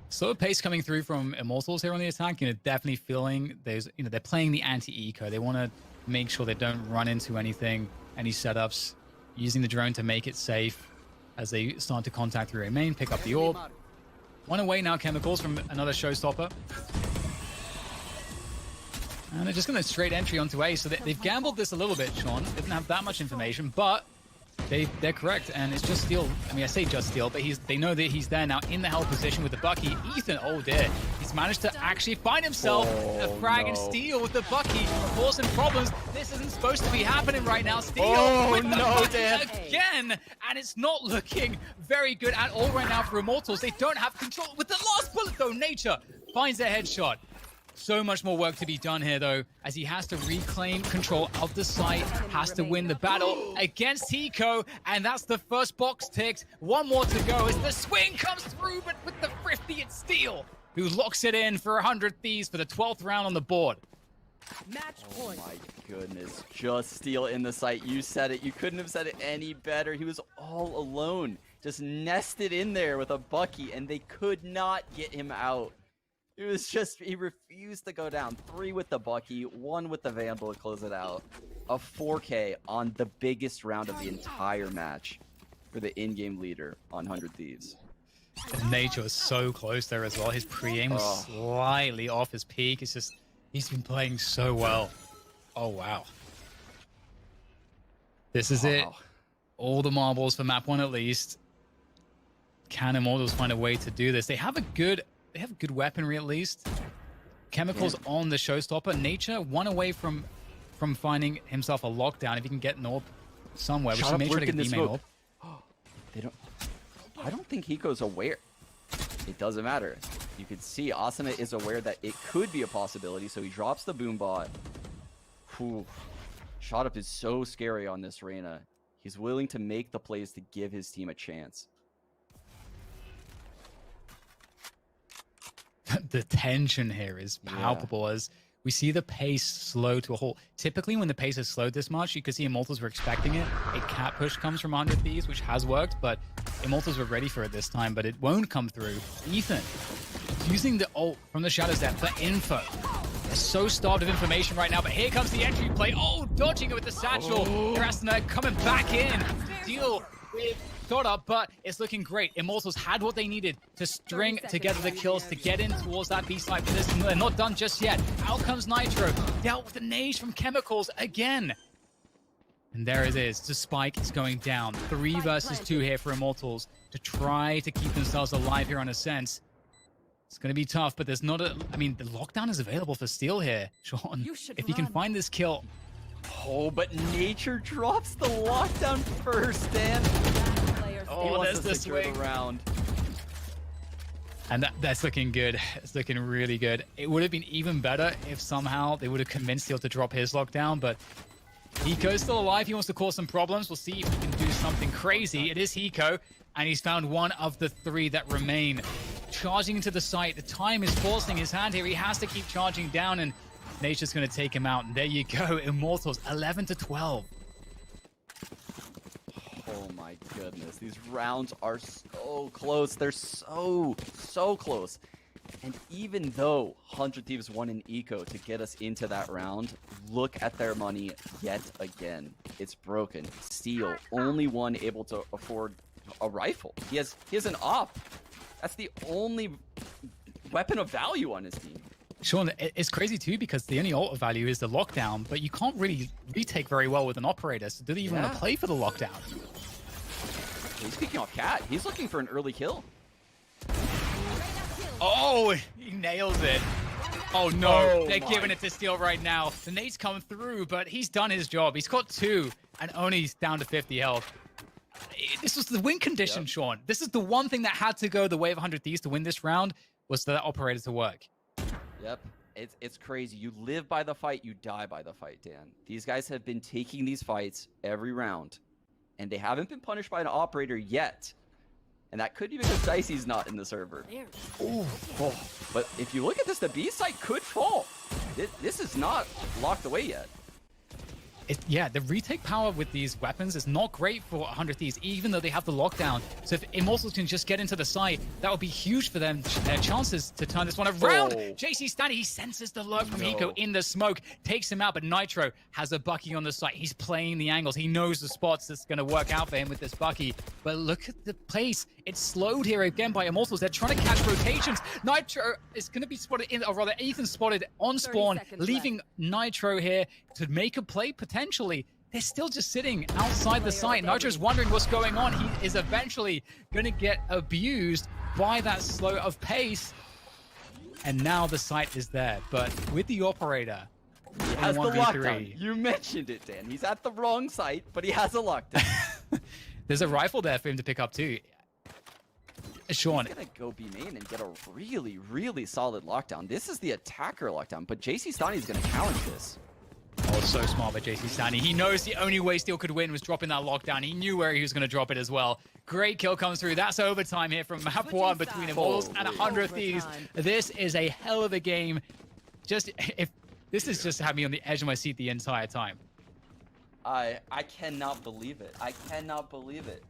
slow pace coming through from Immortals here on the attack. Definitely feeling there's, they're playing the anti-eco. They want to make sure they don't run into any setups, using the drone to make it safe as they start to contact through a main, pick up the orb. One away now, Chemicals, from another showstopper. And they're just going to straight entry onto A. So they've gambled this a little bit, Sean. They didn't have that much information, but they're correct. And it's just Steel. I say just Steel, but they know that he's there now in the held position with the Bucky. Ethan, oh dear. He's managed to actually find himself a frag and Steel with the Bucky, causing problems. This isn't supposed to be happening right now. Steel with the Bucky again. And it's not looking very good at all right now for Immortals. They don't have control. With the last bullet, though, Nature finds a headshot. So much more work to be done here, though, as he has to reclaim control of the site, has to win the battle against hiko, and that's the first box ticked. One more to go as the swing comes through, but with the thrifty, it's Steel, who locks it in for 100 Thieves for the 12th round on the board. Match point. Oh my goodness, just Steel in the site. You said it. You couldn't have said it any better. He was all alone, just nested in there with a Bucky, and they could not get him out. It was just, he refused to go down. 3 with the Bucky, 1 with the Vandal to close it out. A 4K on the biggest round of the entire match for the in-game leader on 100 Thieves. Nature was so close there as well. His pre-aim was slightly off his peak. It's just, he's been playing so well. Oh, wow. This is it. All the marbles for map 1 at least. Can Immortals find a way to do this? They have good weaponry at least. Chemicals on the showstopper. Nature 1 away from finding himself a lockdown if he can get an orb somewhere. Which may try to get the main orb. They don't. I don't think Hiko's aware. It doesn't matter. You can see Asuna is aware that it could be a possibility, so he drops the boom bot. Whew. Shot up is so scary on this Reyna. He's willing to make the plays to give his team a chance. The tension here is palpable as we see the pace slow to a halt. Typically, when the pace is slowed this much, you can see Immortals were expecting it. A cat push comes from 100 Thieves, which has worked, but Immortals were ready for it this time, but it won't come through. Ethan, using the ult from the Shadows there for info. They're so starved of information right now, but here comes the entry play. Oh, dodging it with the satchel. Irasna coming back in to deal with shot up, but it's looking great. Immortals had what they needed to string together the kills to get in towards that B site for this, and they're not done just yet. Out comes Nitro, dealt with the nage from Chemicals again. And there it is. The spike is going down. 3 versus 2 here for Immortals to try to keep themselves alive here on a sense. It's going to be tough, but there's not a... I mean, the lockdown is available for steal here, Sean. If you can find this kill. Oh, but Nature drops the lockdown first, Dan. Oh, there's the swing around. And that's looking good. It's looking really good. It would have been even better if somehow they would have convinced Steel to drop his lockdown, but Hiko's still alive. He wants to cause some problems. We'll see if he can do something crazy. It is Hiko, and he's found 1 of the 3 that remain. Charging into the site. The time is forcing his hand here. He has to keep charging down, and Nature's going to take him out. And there you go. Immortals, 11-12. Oh my goodness. These rounds are so close. They're so close. And even though 100 Thieves won an eco to get us into that round, look at their money yet again. It's broken. Steel, only one able to afford a rifle. He has an op. That's the only weapon of value on his team. Sean, it's crazy too because the only ult of value is the lockdown, but you can't really retake very well with an operator. So do they even want to play for the lockdown? He's picking off Cat. He's looking for an early kill. Oh, he nails it. Oh no, they're giving it to Steel right now. The nade's come through, but he's done his job. He's got 2 and only down to 50 health. This was the win condition, Sean. This is the one thing that had to go the way of 100 Thieves to win this round was for that operator to work. Yep. It's crazy. You live by the fight, you die by the fight, Dan. These guys have been taking these fights every round, and they haven't been punished by an operator yet. And that could be because Dicey's not in the server. Ooh. Oh. But if you look at this, the B site could fall. This is not locked away yet. Yeah, the retake power with these weapons is not great for 100 Thieves, even though they have the lockdown. So if Immortals can just get into the site, that would be huge for them, their chances to turn this one around. JC standing, he senses the lurk from Hiko in the smoke, takes him out, but Nitro has a Bucky on the site. He's playing the angles. He knows the spots that's going to work out for him with this Bucky. But look at the pace. It's slowed here again by Immortals. They're trying to catch rotations. Nitro is going to be spotted in, or rather, Ethan spotted on spawn, leaving Nitro here to make a play potentially. They're still just sitting outside the site. Nitro's wondering what's going on. He is eventually going to get abused by that slow of pace. And now the site is there. But with the operator, he has the lockdown. You mentioned it, Dan. He's at the wrong site, but he has a lockdown. There's a rifle there for him to pick up too. Sean. He's going to go B main and get a really solid lockdown. This is the attacker lockdown, but JC Stani's going to challenge this. Oh, so smart by JC Stani. He knows the only way Steel could win was dropping that lockdown. He knew where he was going to drop it as well. Great kill comes through. That's overtime here from map 1 between Immortals and 100 Thieves. This is a hell of a game. This has just had me on the edge of my seat the entire time. I cannot believe it. I cannot believe it.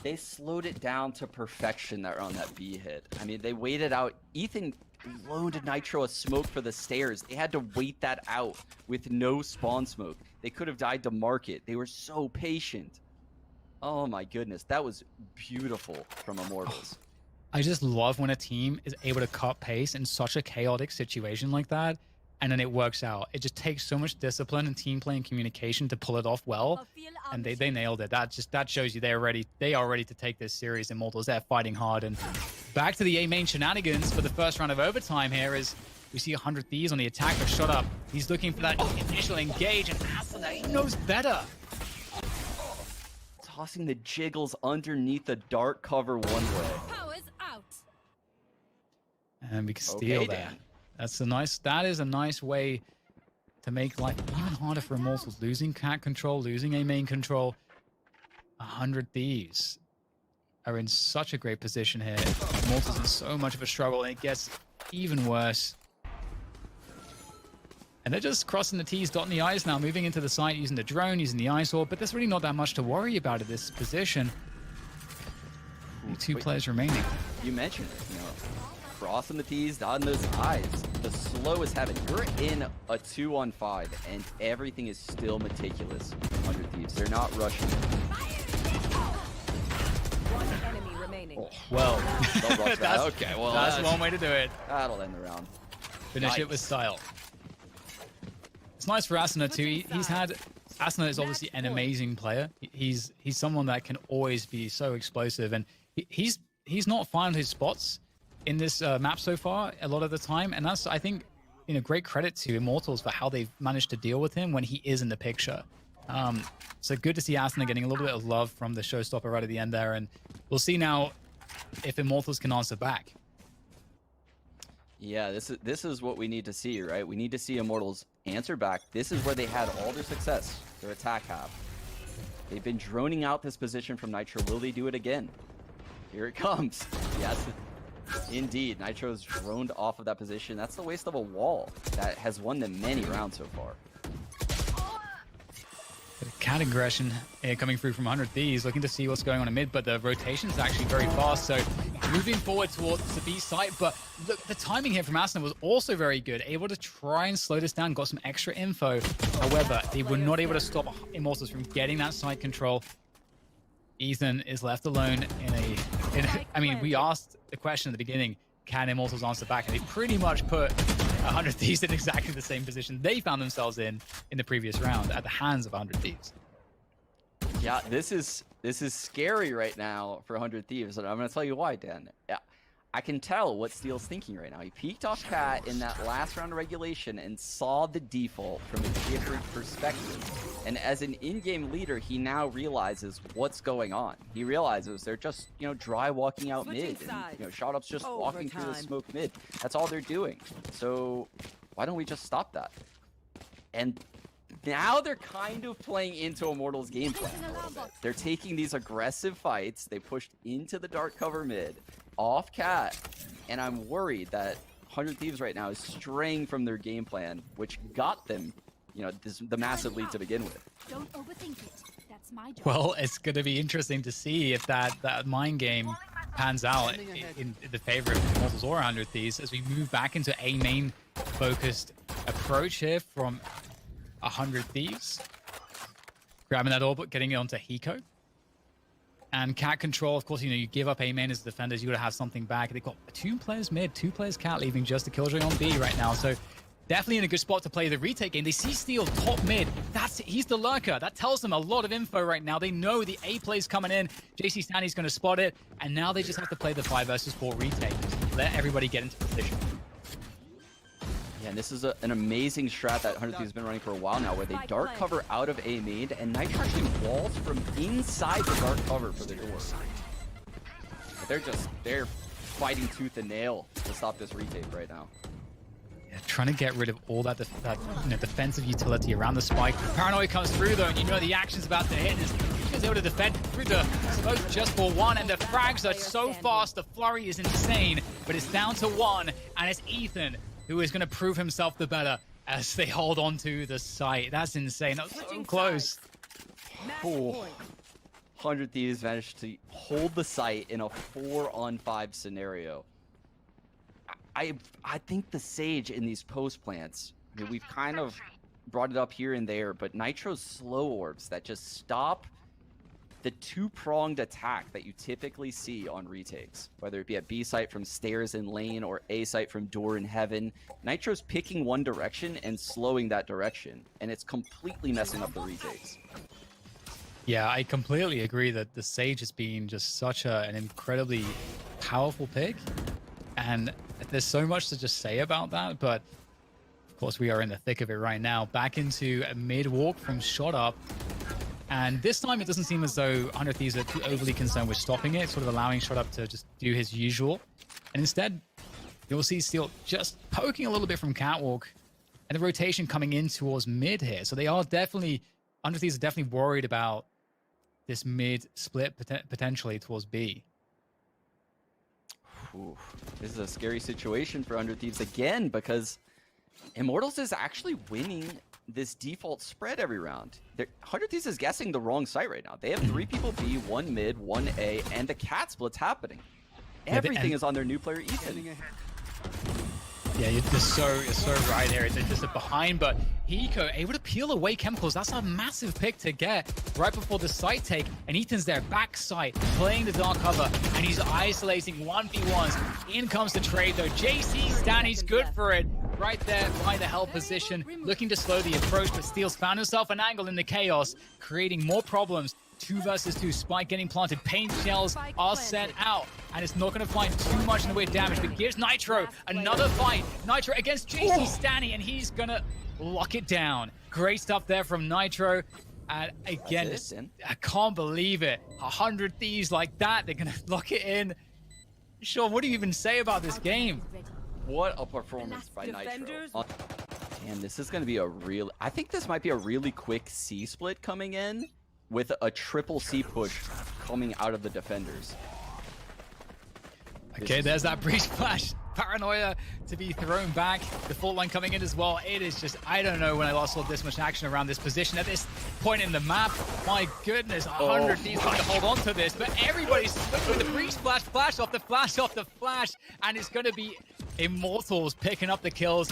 They slowed it down to perfection there on that B hit. I mean, they waited out. Ethan loaned Nitro a smoke for the stairs. They had to wait that out with no spawn smoke. They could have died to market. They were so patient. Oh my goodness, that was beautiful from Immortals. I just love when a team is able to cut pace in such a chaotic situation like that, and then it works out. It just takes so much discipline and team play and communication to pull it off well, and they nailed it. That shows you they are ready to take this series. Immortals, they're fighting hard. And back to the A main shenanigans for the first round of overtime here is we see 100 Thieves on the attacker shot up. He's looking for that initial engage, and Asuna, he knows better. Tossing the jiggles underneath the dark cover one way. Powers out. And we can steal Okay, that. Dan. That is a nice way to make life even harder for Immortals. Losing cat control, losing A main control. 100 Thieves are in such a great position here. Immortals in so much of a struggle, and it gets even worse. And they're just crossing the T's, dotting the I's now, moving into the site, using the drone, using the ice orb, but there's really not that much to worry about at this position. Only two players remaining. You mentioned it, you know, crossing the T's, dotting those I's. The slow is heaven. You're in a 2-on-5, and everything is still meticulous. 100 Thieves, they're not rushing. One enemy remaining. Oh, Well, don't rush that. that's, Okay, well, that's one way to do it. That'll end the round. Finish it Nice. with style. It's nice for Asuna too. Asuna is obviously an amazing player. He's someone that can always be so explosive, and he's not found his spots in this map so far a lot of the time, and that's, I think, great credit to Immortals for how they've managed to deal with him when he is in the picture. So good to see Asuna getting a little bit of love from the showstopper right at the end there, and we'll see now if Immortals can answer back. Yeah, this is what we need to see, right? We need to see Immortals answer back. This is where they had all their success, their attack half. They've been droning out this position from Nitro. Will they do it again? Here it comes. Yes, indeed. Nitro's droned off of that position. That's the waste of a wall that has won them many rounds so far. Cat aggression coming through from 100 Thieves, looking to see what's going on in mid, but the rotation is actually very fast, so moving forward towards the B site. But look, the timing here from Asuna was also very good, able to try and slow this down, got some extra info. However, they were not able to stop Immortals from getting that site control. Ethan is left alone I mean, we asked the question at the beginning, can Immortals answer back? And they pretty much put 100 Thieves in exactly the same position they found themselves in the previous round at the hands of 100 Thieves. Yeah, this is scary right now for 100 Thieves, and I'm going to tell you why, Dan. Yeah, I can tell what Steel's thinking right now. He peeked off Cat in that last round of regulation and saw the default from a different perspective. And as an in-game leader, he now realizes what's going on. He realizes they're just, dry walking out mid, and shot up's just walking through the smoke mid. That's all they're doing. So why don't we just stop that? And now they're kind of playing into Immortals' game plan a little bit. They're taking these aggressive fights. They pushed into the dark cover mid, off Cat, and I'm worried that 100 Thieves right now is straying from their game plan, which got them, the massive lead to begin with. Don't overthink it. That's my job. Well, it's going to be interesting to see if that mind game pans out in the favor of Immortals or 100 Thieves as we move back into a main focused approach here from 100 Thieves. Grabbing that orb, getting it onto Hiko. And cat control, of course, you give up A main as defenders, you gotta have something back. They've got 2 players mid, 2 players cat, leaving just a killjoy on B right now. So definitely in a good spot to play the retake game. They see Steel top mid. He's the lurker. That tells them a lot of info right now. They know the A play's coming in. JC Stanley's gonna spot it. And now they just have to play the 5 versus 4 retake. Let everybody get into position. Yeah, and this is an amazing strat that 100 Thieves has been running for a while now, where they dark cover out of A main, and Nitro actually walls from inside the dark cover for the door. But they're fighting tooth and nail to stop this retake right now. Yeah, trying to get rid of all that defensive utility around the spike. Paranoia comes through though, and the action's about to hit. He's able to defend through the smoke just for 1, and the frags are so fast. The flurry is insane, but it's down to 1, and it's Ethan who is going to prove himself the better as they hold on to the site. That's insane. That was so close. Oh, 100 Thieves managed to hold the site in a 4-on-5 scenario. I think the Sage in these post plants, we've kind of brought it up here and there, but Nitro's slow orbs that just stop the two-pronged attack that you typically see on retakes, whether it be at B site from stairs in lane or A site from door in heaven, Nitro's picking one direction and slowing that direction, and it's completely messing up the retakes. Yeah, I completely agree that the Sage has been just such an incredibly powerful pick, and there's so much to just say about that, but of course we are in the thick of it right now. Back into a mid walk from shot up, and this time it doesn't seem as though 100 Thieves are too overly concerned with stopping it, sort of allowing shot up to just do his usual, and instead you'll see Steel just poking a little bit from catwalk, and the rotation coming in towards mid here. So they are definitely, 100 Thieves are definitely worried about this mid split potentially towards B. Ooh, this is a scary situation for 100 Thieves again, because Immortals is actually winning this default spread every round. 100 Thieves is guessing the wrong site right now. They have 3 people B, 1 mid, 1 A, and the cat split's happening. Everything is on their new player Ethan. Yeah, you're so right here. It's just a behind, but hiko able to peel away chemicals. That's a massive pick to get right before the site take, and Ethan's there backside playing the dark cover, and he's isolating 1v1s. In comes the trade though. JC Stanny's good for it right there by the hell position, looking to slow the approach, but Steel's found himself an angle in the chaos, creating more problems. 2 versus 2, spike getting planted, paint shells are sent out, and it's not going to find too much in the way of damage, but gives Nitro another fight. Nitro against JC Stanny, and he's going to lock it down. Great stuff there from Nitro, and again, I can't believe it. 100 Thieves like that, they're going to lock it in. Sean, what do you even say about this game? What a performance by Nitro. And this is going to be a real... I think this might be a really quick C split coming in, with a triple C push coming out of the defenders. Okay, there's that breach flash. Paranoia to be thrown back. The fault line coming in as well. It is just, I don't know when I last saw this much action around this position at this point in the map. My goodness, 100 Thieves trying to hold on to this, but everybody's with the breach flash, flash off the flash, and it's going to be Immortals picking up the kills.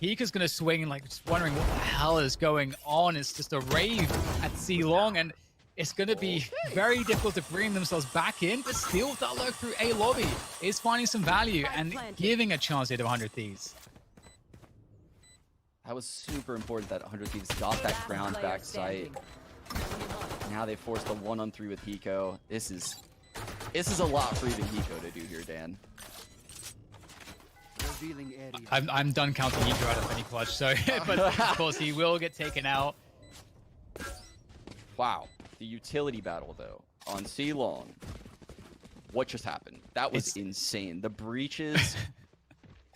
Hika's going to swing and like just wondering what the hell is going on. It's just a rave at C long, and it's going to be very difficult to bring themselves back in, but still with that lurk through A lobby is finding some value and giving a chance here to 100 Thieves. That was super important that 100 Thieves got that ground back site. Now they forced a 1-on-3 with hiko. This is a lot for even hiko to do here, Dan. I'm done counting hiko out of any clutch, so but of course he will get taken out. Wow. The utility battle, though, on C long. What just happened? That was insane. The breaches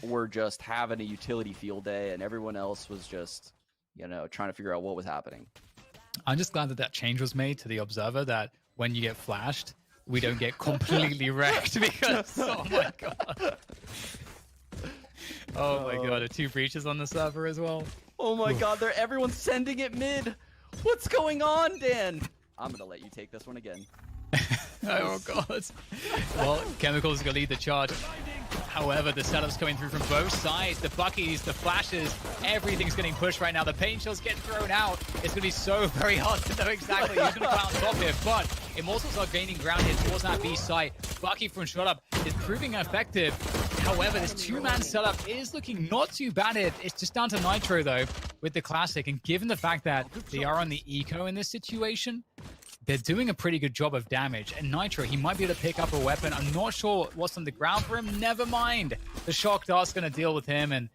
were just having a utility field day, and everyone else was just, you know, trying to figure out what was happening. I'm just glad that that change was made to the observer, that when you get flashed, we don't get completely wrecked, because, oh my god. Oh my god, are 2 breaches on the server as well? Oh my god, everyone's sending it mid. What's going on, Dan? I'm gonna let you take this one again. Oh god. Well, Chemicals is gonna lead the charge. However, the setup's coming through from both sides. The buckies, the flashes, everything's getting pushed right now. The paint shells getting thrown out. It's gonna be so very hard to know exactly who's gonna come out on top here. But Immortals are gaining ground here towards that B site. Bucky from shot up is proving effective. However, this 2-man setup is looking not too bad. It's just down to Nitro though with the classic, and given the fact that they are on the eco in this situation, they're doing a pretty good job of damage. And Nitro, he might be able to pick up a weapon. I'm not sure what's on the ground for him. Never mind. The shock dart's going to deal with him. And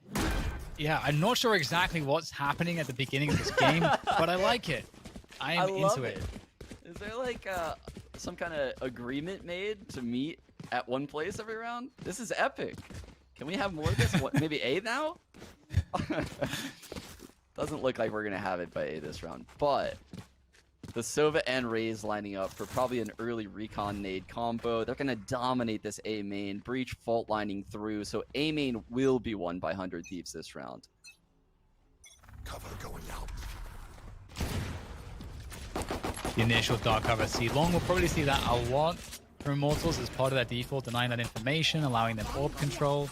yeah, I'm not sure exactly what's happening at the beginning of this game, but I like it. I am into it. Is there like some kind of agreement made to meet at one place every round? This is epic. Can we have more of this? What, maybe A now? Doesn't look like we're going to have it by A this round, but the Sova and Raze lining up for probably an early recon nade combo. They're going to dominate this A main. Breach fault lining through, so A main will be won by 100 Thieves this round. Cover going out. The initial dark cover C long, we'll probably see that a lot from Immortals as part of that default, denying that information, allowing them orb control,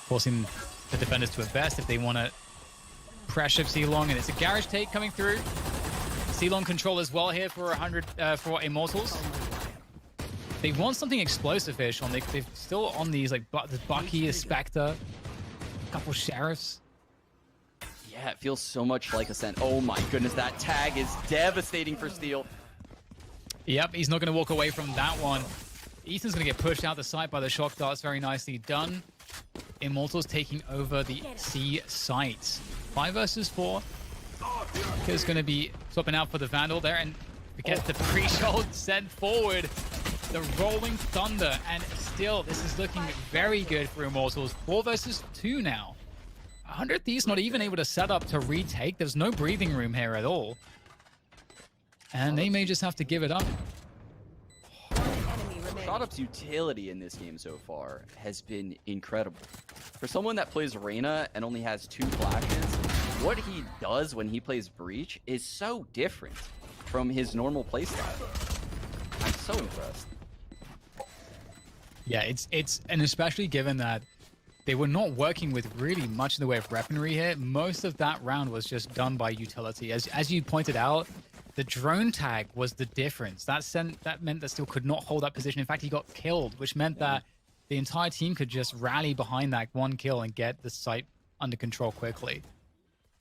forcing the defenders to invest if they want to pressure C long, and it's a garage take coming through. C-Long control as well here for 100 for Immortals. They want something explosive-ish on. They're still on these, like, the Bucky, a Spectre, a couple Sheriffs. Yeah, it feels so much like Ascent. Oh my goodness, that tag is devastating for Steel. Yep, he's not going to walk away from that one. Ethan's going to get pushed out the site by the shock darts. Very nicely done. Immortals taking over the C site. 5 versus 4. He's going to be swapping out for the Vandal there, and we get the pre-shot sent forward. The Rolling Thunder, and still, this is looking very good for Immortals. 4 versus 2 now. 100 Thieves not even able to set up to retake. There's no breathing room here at all. And they may just have to give it up. Shroud's utility in this game so far has been incredible. For someone that plays Reyna and only has 2 flashes, what he does when he plays Breach is so different from his normal playstyle. I'm so impressed. Yeah, and especially given that they were not working with really much in the way of weaponry here. Most of that round was just done by utility. As you pointed out, the drone tag was the difference. That meant that Steel could not hold that position. In fact, he got killed, which meant that the entire team could just rally behind that one kill and get the site under control quickly.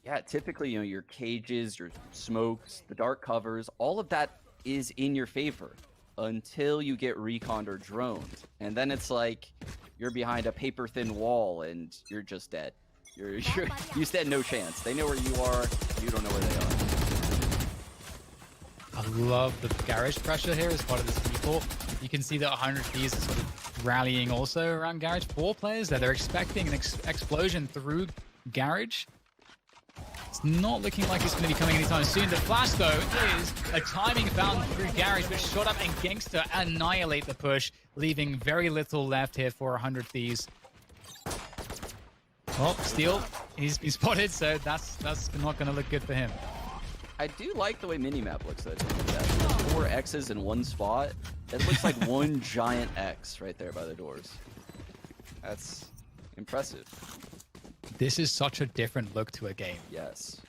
Yeah, typically, you know, your cages, your smokes, the dark covers, all of that is in your favor until you get reconned or droned. And then it's like you're behind a paper-thin wall and you're just dead. You stand no chance. They know where you are, you don't know where they are. I love the garage pressure here as part of this people. You can see that 100 Thieves is sort of rallying also around garage. 4 players that are expecting an explosion through garage. It's not looking like it's going to be coming anytime soon. The flash, though, is a timing found through garage, which shot up and Gangster annihilate the push, leaving very little left here for 100 Thieves. Well, Steel, he's been spotted, so that's not going to look good for him. I do like the way minimap looks though. 4 X's in one spot. It looks like one giant X right there by the doors. That's impressive. This is such a different look to a game. Yes.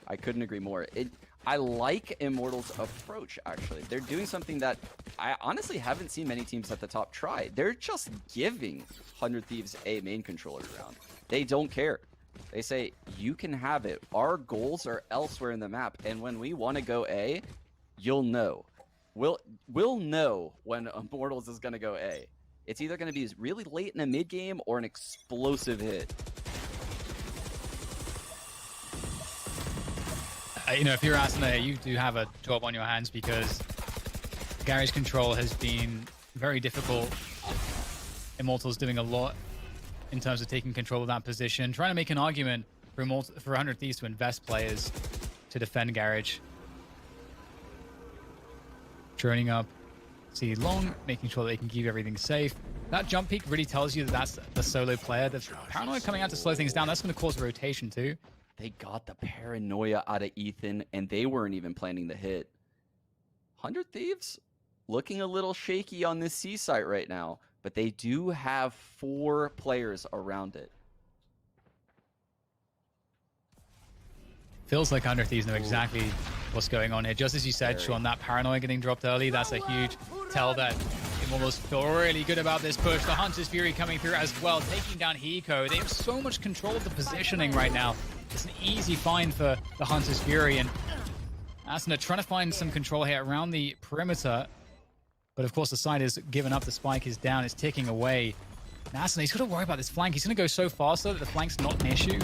I couldn't agree more. I like Immortals' approach, actually. They're doing something that I honestly haven't seen many teams at the top try. They're just giving 100 Thieves a main controller round. They don't care. They say, you can have it. Our goals are elsewhere in the map, and when we want to go A, you'll know. We'll know when Immortals is going to go A. It's either going to be really late in a mid game or an explosive hit. You know, if you're Asuna, you do have a job on your hands because garage control has been very difficult. Immortals doing a lot in terms of taking control of that position, trying to make an argument for 100 Thieves to invest players to defend garage. Droning up C-Long, making sure that they can keep everything safe. That jump peak really tells you that that's the solo player. The paranoia coming out to slow things down, that's going to cause a rotation too. They got the paranoia out of Ethan, and they weren't even planning the hit. 100 Thieves looking a little shaky on this C site right now, but they do have 4 players around it. Feels like 100 Thieves know exactly what's going on here. Just as you said, Sean, that paranoia getting dropped early, that's a huge tell that Immortals feel really good about this push. The Hunter's Fury coming through as well, taking down hiko. They have so much control of the positioning right now. It's an easy find for the Hunter's Fury, and Asuna trying to find some control here around the perimeter. But of course, the side is given up. The spike is down. It's ticking away. Asuna, he's got to worry about this flank. He's going to go so fast though that the flank's not an issue.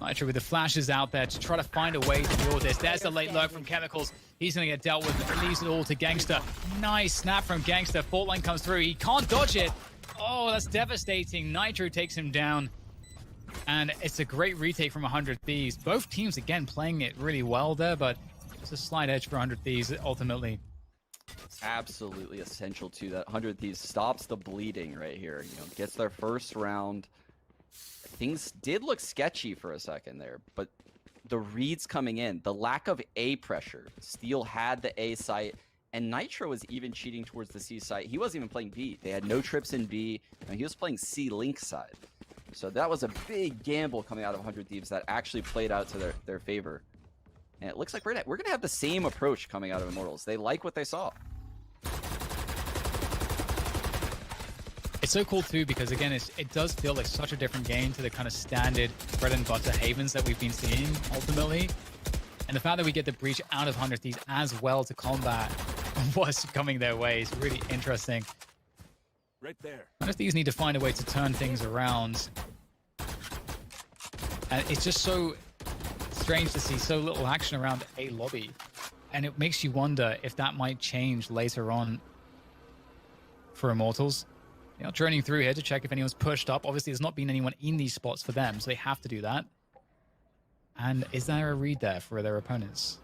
Nitro with the flashes out there to try to find a way to deal with this. There's the late lurk from Chemicals. He's going to get dealt with. Leaves it all to Gangster. Nice snap from Gangster. Fault line comes through. He can't dodge it. Oh, that's devastating. Nitro takes him down. And it's a great retake from 100 Thieves. Both teams, again, playing it really well there, but it's a slight edge for 100 Thieves, ultimately. Absolutely essential, too, that 100 Thieves stops the bleeding right here. You know, gets their first round. Things did look sketchy for a second there, but the reads coming in, the lack of A pressure. Steel had the A site, and Nitro was even cheating towards the C site. He wasn't even playing B. They had no trips in B, and he was playing C link side. So that was a big gamble coming out of 100 Thieves that actually played out to their favor. And it looks like we're gonna have the same approach coming out of Immortals. They like what they saw. It's so cool too because again, it does feel like such a different game to the kind of standard bread and butter havens that we've been seeing ultimately. And the fact that we get the breach out of 100 Thieves as well to combat what's coming their way is really interesting. Right there. 100 Thieves need to find a way to turn things around. And it's just so strange to see so little action around a lobby. And it makes you wonder if that might change later on for Immortals. You know, droning through here to check if anyone's pushed up. Obviously, there's not been anyone in these spots for them, so they have to do that. And is there a read there for their opponents?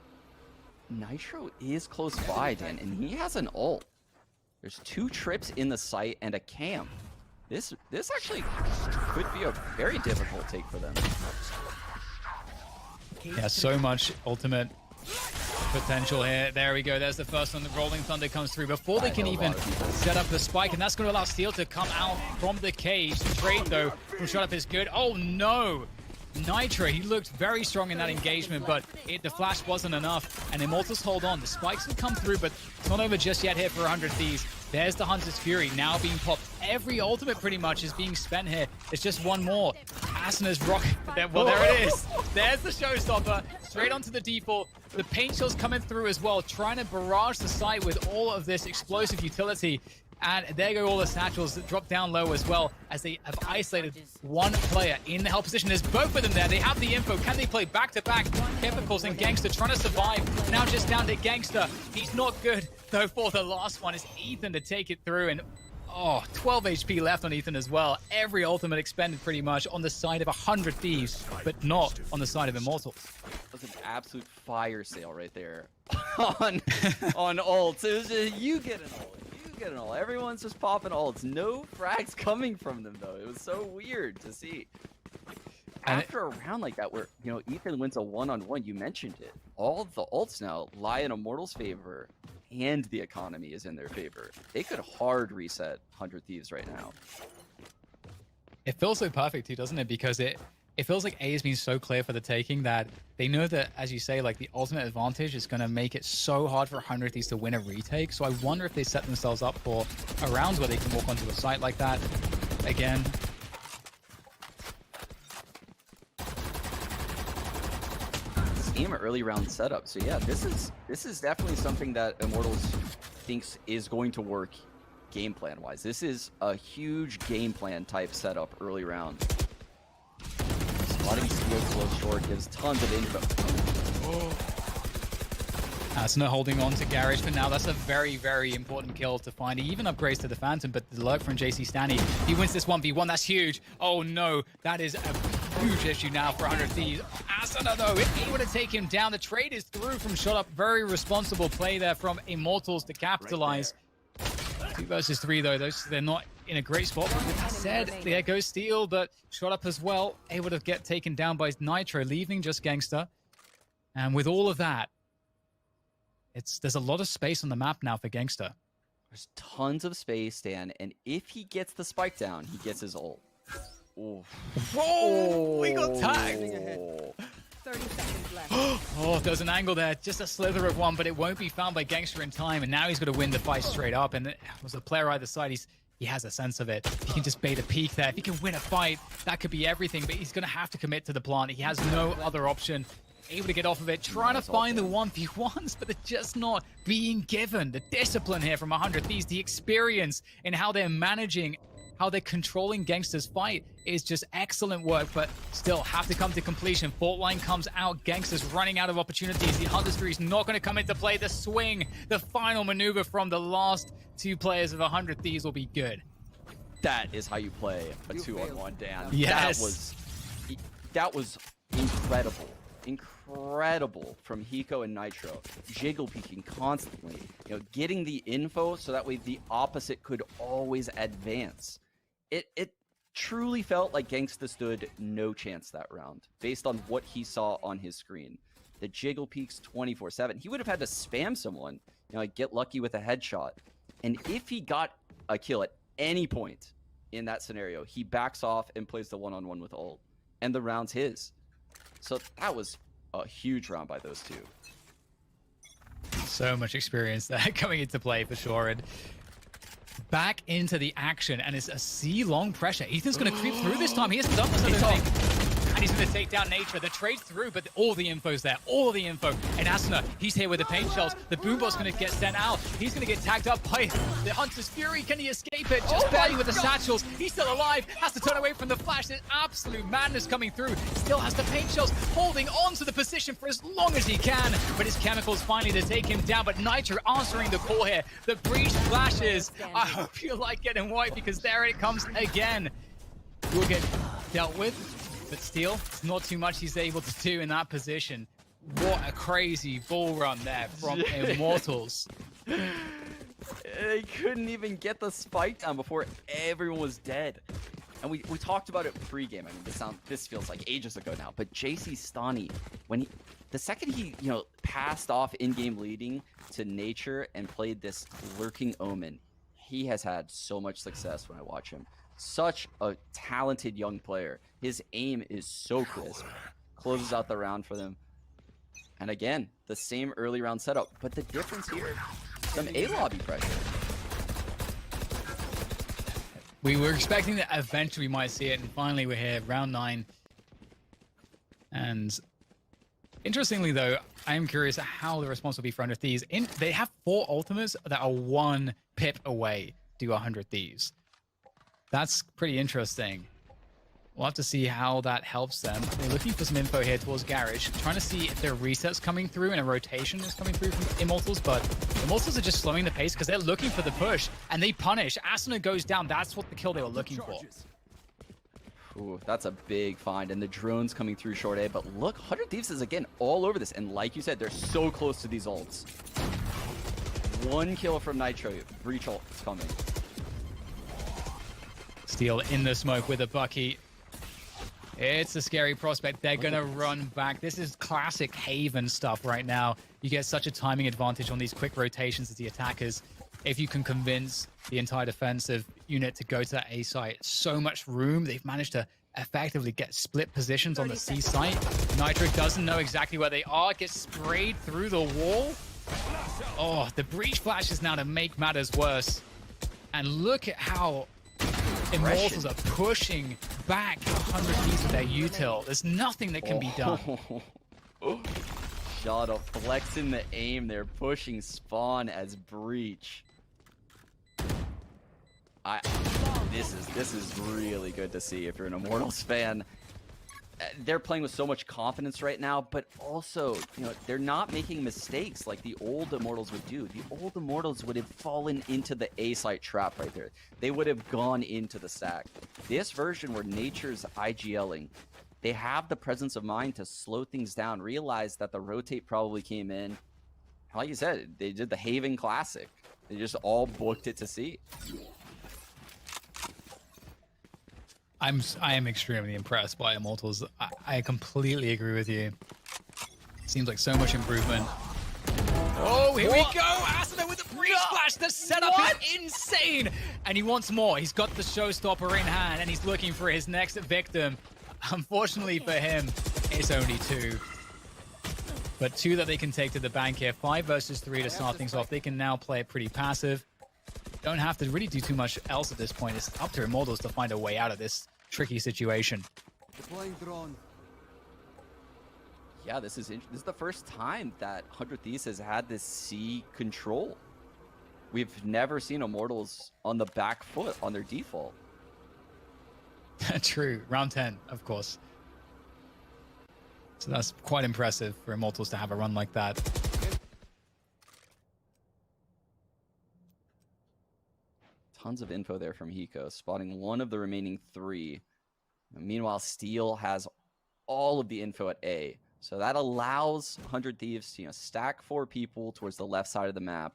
Nitro is close by, Dan, and he has an ult. There's 2 trips in the site and a cam. This actually could be a very difficult take for them. Yeah, so much ultimate potential here. There we go. There's the first one. The Rolling Thunder comes through before they can even set up the spike, and that's going to allow Steel to come out from the cage. The trade, though, from Shut Up is good. Oh, no. Nitro, he looked very strong in that engagement, but the flash wasn't enough, and Immortals hold on. The spikes will come through, but it's not over just yet here for 100 Thieves. There's the Hunter's Fury now being popped. Every ultimate pretty much is being spent here. It's just one more. Asana's rock. Well, there it is. There's the showstopper. Straight onto the default. The paint shell's coming through as well, trying to barrage the site with all of this explosive utility. And there go all the satchels that drop down low as well as they have isolated one player in the hell position. There's both of them there. They have the info. Can they play back-to-back? Chemicals and Gangster trying to survive. Now just down to Gangster. He's not good, though, for the last one. It's Ethan to take it through. And, 12 HP left on Ethan as well. Every ultimate expended pretty much on the side of 100 Thieves, but not on the side of Immortals. That was an absolute fire sale right there on ults. It was just, you get an ult. And all. Everyone's just popping ults. No frags coming from them though. It was so weird to see. After a round like that where, Ethan wins a one-on-one, you mentioned it. All of the ults now lie in Immortals' favor and the economy is in their favor. They could hard reset 100 Thieves right now. It feels so perfect too, doesn't it? Because it feels like A has been so clear for the taking that they know that, as you say, like the ultimate advantage is going to make it so hard for 100 Thieves to win a retake. So I wonder if they set themselves up for a round where they can walk onto a site like that again. Same early round setup. So yeah, this is definitely something that Immortals thinks is going to work game plan wise. This is a huge game plan type setup early round. Letting Steel close short gives tons of info. Asuna holding on to Garage for now. That's a very, very important kill to find. He even upgrades to the Phantom, but the lurk from JC Stanny, he wins this 1v1. That's huge. Oh no, that is a huge issue now for 100 Thieves. Asuna though, able to take him down. The trade is through from Shut Up. Very responsible play there from Immortals to capitalize. 2 versus 3 though, they're not in a great spot. With that said, there goes Steel, but Shut Up as well, able to get taken down by Nitro, leaving just Gangster. And with all of that, there's a lot of space on the map now for Gangster. There's tons of space, Dan, and if he gets the spike down, he gets his ult. Ooh. Whoa! We got tagged! 30 seconds left. Oh, there's an angle there. Just a slither of one, but it won't be found by Gangster in time. And now he's going to win the fight straight up. And as a player either side, he has a sense of it. He can just bait a peek there. If he can win a fight, that could be everything. But he's going to have to commit to the plant. He has no other option. Able to get off of it, trying to find the 1v1s, but they're just not being given. The discipline here from 100 Thieves, the experience in how they're managing, how they're controlling Gangster's fight is just excellent work, but still have to come to completion. Fault line comes out. Gangster's running out of opportunities. The Hunter's Fury is not going to come into play. The swing, the final maneuver from the last 2 players of 100 Thieves will be good. That is how you play a 2-on-1, Dan. Yes. That was incredible. Incredible from Hiko and Nitro. Jiggle peeking constantly. Getting the info so that way the opposite could always advance. It truly felt like Gangsta stood no chance that round, based on what he saw on his screen. The jiggle peeks 24/7. He would have had to spam someone, get lucky with a headshot. And if he got a kill at any point in that scenario, he backs off and plays the one-on-one with ult. And the round's his. So that was a huge round by those two. So much experience there coming into play for sure. And back into the action, and it's a C-long pressure. Ethan's going to creep through this time. He hasn't done this, I don't think. And he's going to take down Nature. The trade through, but all the info's there. All the info. And Asuna, he's here with the paint shells. The Boombot's going to get sent out. He's going to get tagged up by the Hunter's Fury. Can he escape it? Just barely with the satchels. He's still alive. Has to turn away from the flash. There's absolute madness coming through. Still has the paint shells, holding on to the position for as long as he can. But his chemicals finally to take him down. But Nitro answering the call here. The breach flashes. I hope you like getting white, because there it comes again. Will get dealt with. But still, it's not too much he's able to do in that position. What a crazy ball run there from Immortals. They couldn't even get the spike down before everyone was dead. And we talked about it pre-game. I mean, this feels like ages ago now. But JC Stani, the second he passed off in-game leading to Nature and played this lurking Omen, he has had so much success when I watch him. Such a talented young player. His aim is so crisp. Closes out the round for them. And again, the same early round setup. But the difference here, some A-lobby pressure. We were expecting that eventually we might see it, and finally we're here, round 9. And interestingly though, I am curious how the response will be for 100 Thieves. They have 4 ultimates that are 1 pip away to 100 Thieves. That's pretty interesting. We'll have to see how that helps them. They're looking for some info here towards Garage, trying to see if there are resets coming through and a rotation is coming through from Immortals, but Immortals are just slowing the pace because they're looking for the push, and they punish. Asuna goes down. That's what the kill they were looking for. Ooh, that's a big find, and the drones coming through short A, but look, 100 Thieves is again all over this, and like you said, they're so close to these ults. 1 kill from Nitro, breach ult is coming. Steel in the smoke with a Bucky. It's a scary prospect. They're going to run back. This is classic Haven stuff right now. You get such a timing advantage on these quick rotations as the attackers. If you can convince the entire defensive unit to go to that A site, so much room. They've managed to effectively get split positions on the C site. Nitro doesn't know exactly where they are. Gets sprayed through the wall. Oh, the breach flashes now to make matters worse. And look at how Immortals are pushing back 100 Thieves with their util. There's nothing that can be done. Shot up, flexing the aim. They're pushing spawn as breach. This is really good to see if you're an Immortals fan. They're playing with so much confidence right now, but also, they're not making mistakes like the old Immortals would do. The old Immortals would have fallen into the A-site trap right there. They would have gone into the stack. This version where Nature's IGLing, they have the presence of mind to slow things down, realize that the rotate probably came in. Like you said, they did the Haven Classic. They just all booked it to see. I am extremely impressed by Immortals. I completely agree with you. Seems like so much improvement. Oh, here we go! Asuna with the breach splash! The setup is insane! And he wants more. He's got the showstopper in hand, and he's looking for his next victim. Unfortunately for him, it's only 2. But 2 that they can take to the bank here. 5 versus 3 to start things off. They can now play it pretty passive. Don't have to really do too much else at this point. It's up to Immortals to find a way out of this tricky situation. Deploying drone. Yeah, this is the first time that 100 Thieves has had this C control. We've never seen Immortals on the back foot on their default. True. Round 10, of course. So that's quite impressive for Immortals to have a run like that. Tons of info there from hiko, spotting 1 of the remaining 3. Meanwhile, Steel has all of the info at A. So that allows 100 Thieves to stack 4 people towards the left side of the map.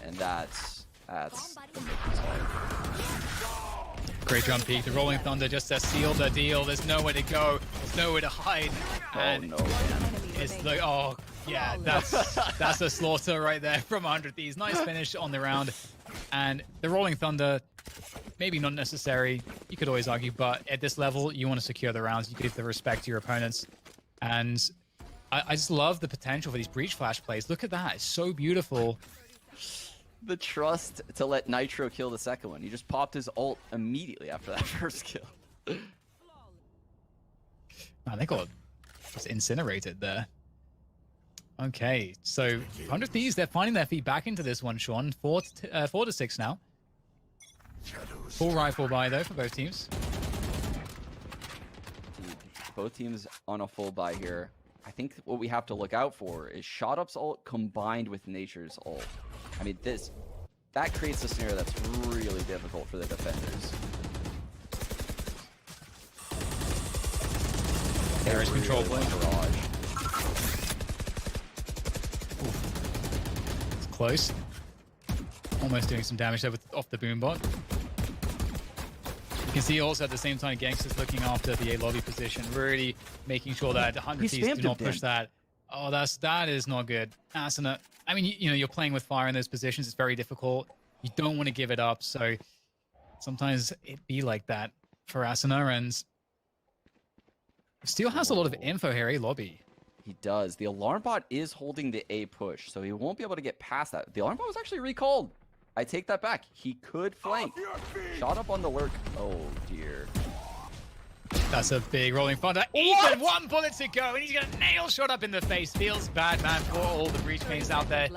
And that's the making side. Great jump peek. The Rolling Thunder just to seal the deal. There's nowhere to go. There's nowhere to hide. And oh no, man. It's like, oh yeah, that's a slaughter right there from 100 Thieves. Nice finish on the round. And the Rolling Thunder, maybe not necessary. You could always argue, but at this level, you want to secure the rounds. You give the respect to your opponents. And I just love the potential for these breach flash plays. Look at that. It's so beautiful. The trust to let Nitro kill the second one. He just popped his ult immediately after that first kill. Man, they got just incinerated there. Okay, so 100 Thieves, they're finding their feet back into this one, Sean. 4 to 6 now. Full rifle buy, though, for both teams. Dude, both teams on a full buy here. I think what we have to look out for is Shot Up's ult combined with Nature's ult. I mean, that creates a scenario that's really difficult for the defenders. There is control play. Garage. It's close. Almost doing some damage there off the boombot. You can see also at the same time Gangster's looking after the A lobby position, really making sure that 100 Thieves do not push that. Oh, that is not good. Asuna, I mean, you know, you're playing with fire in those positions. It's very difficult. You don't want to give it up. So sometimes it be like that for Asuna. And Steel has a lot of info here, A lobby. He does. The alarm bot is holding the A push, so he won't be able to get past that. The alarm bot was actually recalled. I take that back. He could flank. Shot up on the lurk. Oh, dear. That's a big rolling thunder. Ethan, 1 bullet to go, and he's going to nail Shot Up in the face. Feels bad, man, for all the breach mains out there.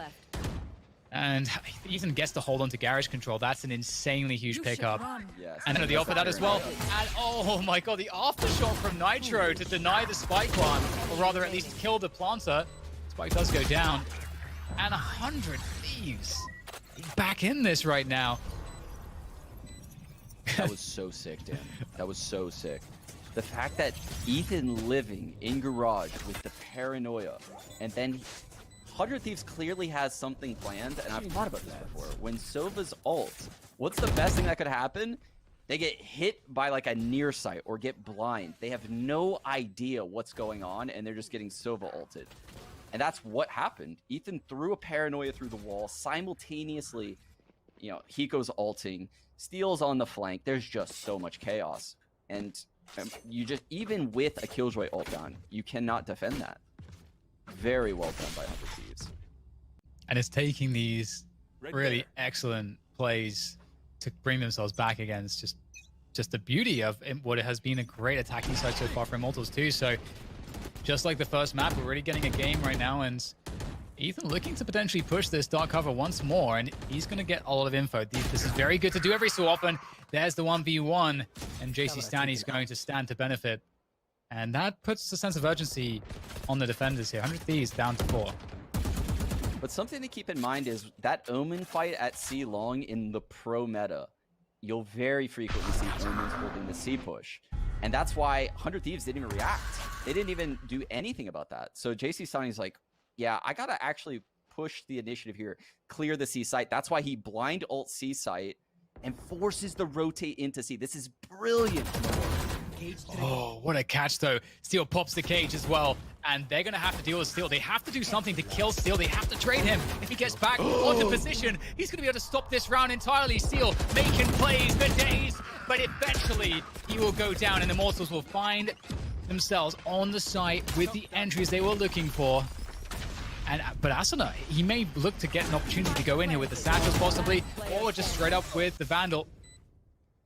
And Ethan gets to hold on to garage control. That's an insanely huge pickup. Yes. And then the offer that as well. And oh my god, the aftershock from Nitro to deny the spike one, or rather at least kill the planter. Spike does go down. And 100 Thieves back in this right now. That was so sick, Dan. That was so sick. The fact that Ethan living in garage with the paranoia, and then 100 Thieves clearly has something planned, and I've thought about this before. When Sova's ult, what's the best thing that could happen? They get hit by like a near sight or get blind. They have no idea what's going on, and they're just getting Sova ulted. And that's what happened. Ethan threw a paranoia through the wall simultaneously. You know, Hiko's ulting, Steel's on the flank. There's just so much chaos. And you just, even with a Killjoy ult down, you cannot defend that. Very well done by 100 Thieves. And it's taking these really excellent plays to bring themselves back against just the beauty of what has been a great attacking side so far for Immortals too. So just like the first map, we're really getting a game right now, and Ethan looking to potentially push this dark cover once more, and he's going to get a lot of info. This is very good to do every so often. There's the 1v1, and JC Stanley's going to stand to benefit. And that puts a sense of urgency on the defenders here. 100 Thieves down to 4. But something to keep in mind is that Omen fight at C long in the pro meta, you'll very frequently see Omens holding the C push. And that's why 100 Thieves didn't even react. They didn't even do anything about that. So JC Sonny's like, yeah, I gotta actually push the initiative here, clear the C site. That's why he blind ult C site and forces the rotate into C. This is brilliant. Oh, what a catch though. Steel pops the cage as well, and they're gonna have to deal with Steel. They have to do something to kill Steel. They have to trade him. If he gets back onto position, he's gonna be able to stop this round entirely. Steel making plays for days, but eventually he will go down, and the Immortals will find themselves on the site with the entries they were looking for. But Asuna, he may look to get an opportunity to go in here with the satchels possibly, or just straight up with the Vandal.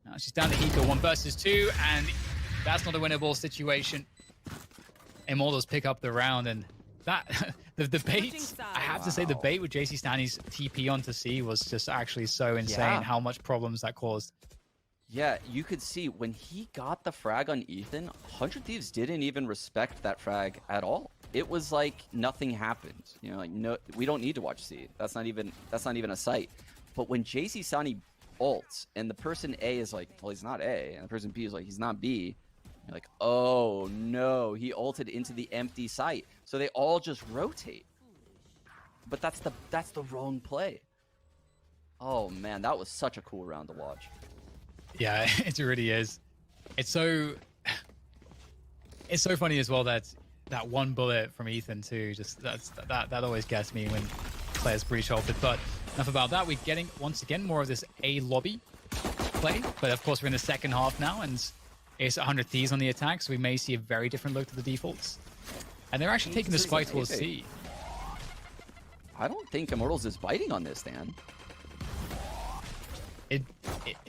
Now she's down to Hiko, 1 versus 2, and that's not a winnable situation. Immortals pick up the round, and that the bait, I have to say, the bait with JC Stanley's TP onto C was just actually so insane how much problems that caused. Yeah, you could see when he got the frag on Ethan, 100 Thieves didn't even respect that frag at all. It was like nothing happened. You know, like, no, we don't need to watch C. That's not even a sight. But when JC Sonny ults and the person A is like, well, he's not A, and the person B is like, he's not B, you're like, oh no, he ulted into the empty site. So they all just rotate. But that's the wrong play. Oh man, that was such a cool round to watch. Yeah, it really is. It's so funny as well that 1 bullet from Ethan too. Just that always gets me when players breach ulted. But enough about that. We're getting once again more of this A lobby play. But of course we're in the second half now, and It's 100 Thieves on the attack, so we may see a very different look to the defaults. And they're actually taking the spike towards C. I don't think Immortals is biting on this, Dan. It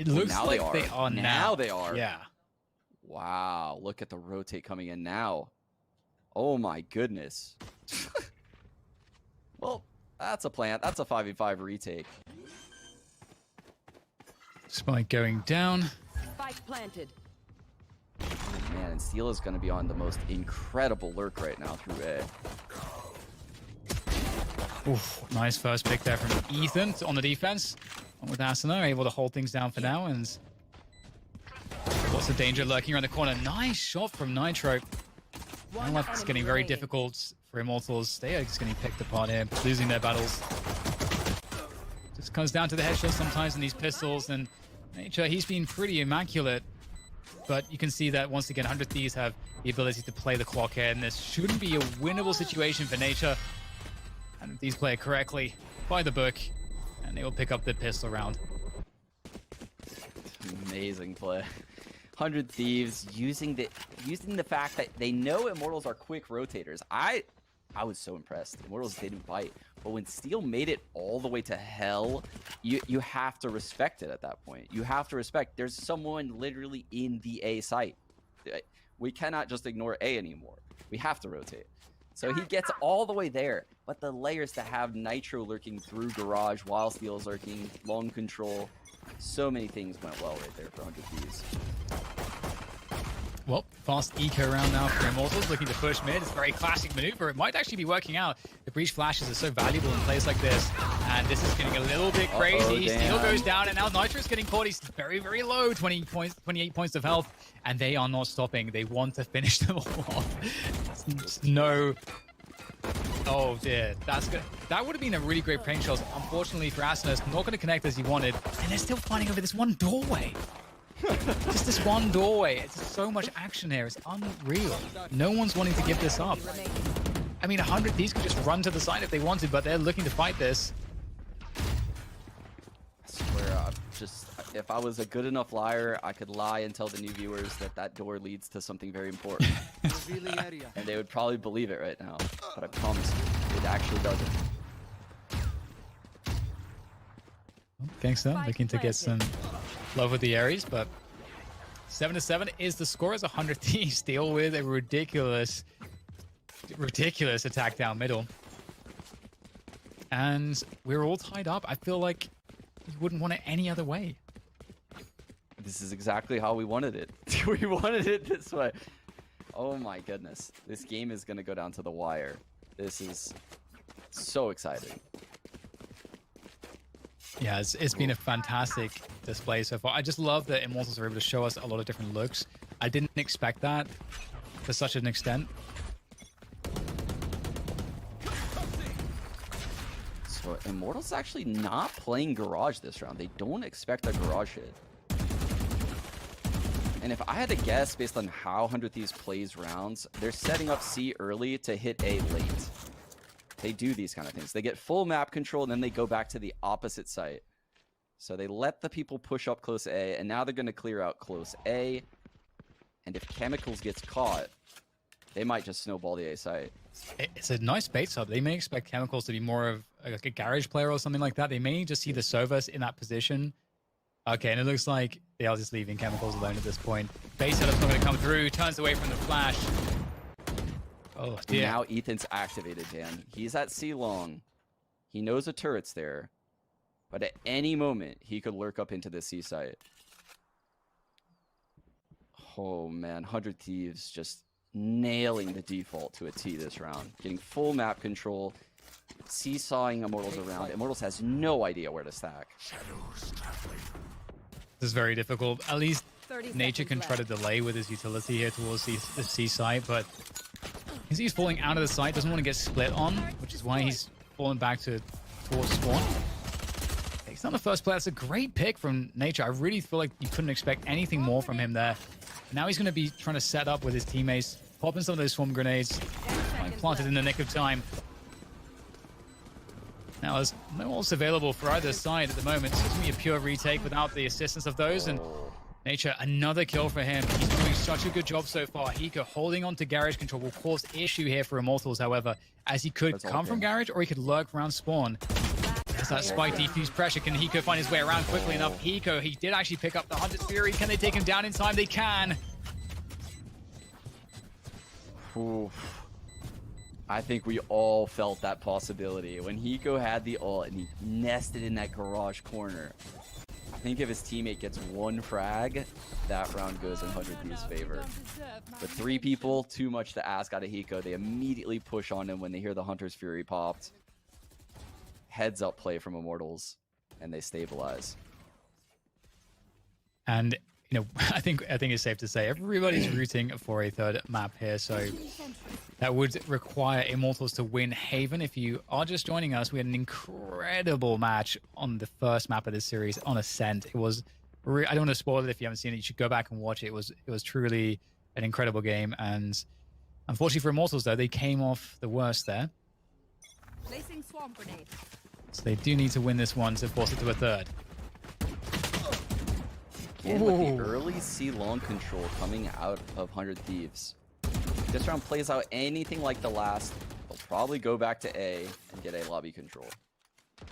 looks now like they are now. Now they are. Yeah. Wow, look at the rotate coming in now. Oh my goodness. Well, that's a plant. That's a 5v5 retake. Spike going down. Spike planted. Man, and Steel is going to be on the most incredible lurk right now through A. Oof, nice first pick there from Ethan on the defense. With Asuna able to hold things down for now, and lots of danger lurking around the corner. Nice shot from Nitro. Now it's getting very difficult for Immortals. They are just getting picked apart here, losing their battles. Just comes down to the headshot sometimes in these pistols, and Nature, he's been pretty immaculate. But you can see that once again, 100 Thieves have the ability to play the clock here, and this shouldn't be a winnable situation for Nature. 100 Thieves play it correctly, by the book, and they will pick up the pistol round. Amazing play. 100 Thieves using the fact that they know Immortals are quick rotators. I was so impressed. Immortals didn't bite. But when Steel made it all the way to hell, you have to respect it at that point. You have to respect there's someone literally in the A site. We cannot just ignore A anymore. We have to rotate. So he gets all the way there. But the layers to have Nitro lurking through Garage while Steel's lurking, long control. So many things went well right there for 100 Thieves. Well, fast eco round now for Immortals, looking to push mid. It's a very classic maneuver. It might actually be working out. The breach flashes are so valuable in plays like this. And this is getting a little bit crazy. Steel goes down, and now Nitro's getting caught. He's very, very low, 28 points of health. And they are not stopping. They want to finish them all off. No. Oh dear, that's good. That would have been a really great prank shot. Unfortunately for Asuna, it's not going to connect as he wanted. And they're still fighting over this one doorway. Just this one doorway. It's so much action here. It's unreal. No one's wanting to give this up. I mean, 100 Thieves could just run to the side if they wanted, but they're looking to fight this. I swear, if I was a good enough liar, I could lie and tell the new viewers that that door leads to something very important. And they would probably believe it right now. But I promise you, it actually doesn't. Gangsta looking to get some love with the Ares, but 7-7 is the score as 100 Thieves Steel with a ridiculous attack down middle. And we're all tied up. I feel like you wouldn't want it any other way. This is exactly how we wanted it. We wanted it this way. Oh my goodness. This game is going to go down to the wire. This is so exciting. Yeah, it's been a fantastic display so far. I just love that Immortals are able to show us a lot of different looks. I didn't expect that to such an extent. So Immortals actually not playing Garage this round. They don't expect a Garage hit. And if I had to guess based on how 100 Thieves plays rounds, they're setting up C early to hit A late. They do these kind of things. They get full map control, and then they go back to the opposite site. So they let the people push up close A, and now they're going to clear out close A. And if Chemicals gets caught, they might just snowball the A site. It's a nice bait sub. They may expect Chemicals to be more of like a garage player or something like that. They may just see the Sovas in that position. Okay, and it looks like they are just leaving Chemicals alone at this point. Base setup's not going to come through. Turns away from the flash. Oh, dear. Now Ethan's activated, Dan. He's at C long. He knows a turret's there. But at any moment, he could lurk up into the C site. Oh, man. 100 Thieves just nailing the default to a T this round. Getting full map control. Seesawing Immortals around. Immortals has no idea where to stack. This is very difficult. At least Nature can try to delay with his utility here towards the C site, but he's falling out of the site, doesn't want to get split on, which is why he's falling back towards spawn. He's not the first player. That's a great pick from Nature. I really feel like you couldn't expect anything more from him there. Now he's going to be trying to set up with his teammates, popping some of those swarm grenades, planted in the nick of time. Now there's no ults available for either side at the moment. It's going to be a pure retake without the assistance of those, and Nature, another kill for him. He's doing such a good job so far. Hiko holding on to garage control will cause issue here for Immortals, however, as he could come from garage or he could lurk around spawn. There's that spike defuse pressure. Can Hiko find his way around quickly enough? Hiko, he did actually pick up the Hunter's Fury. Can they take him down in time? They can. Oof. I think we all felt that possibility. When Hiko had the ult and he nested in that garage corner, I think if his teammate gets one frag, that round goes in 100 Thieves' favor. But 3 people, too much to ask out of Hiko. They immediately push on him when they hear the Hunter's Fury popped. Heads up play from Immortals, and they stabilize. And you know, I think it's safe to say everybody's rooting for a third map here, so that would require Immortals to win Haven. If you are just joining us, we had an incredible match on the first map of this series on Ascent. It was, I don't want to spoil it if you haven't seen it. You should go back and watch it. It was truly an incredible game, and unfortunately for Immortals, though, they came off the worst there. Placing swamp grenade. So they do need to win this one to force it to a third. Again, with the early C-long control coming out of 100 Thieves. If this round plays out anything like the last, they'll probably go back to A and get A lobby control. You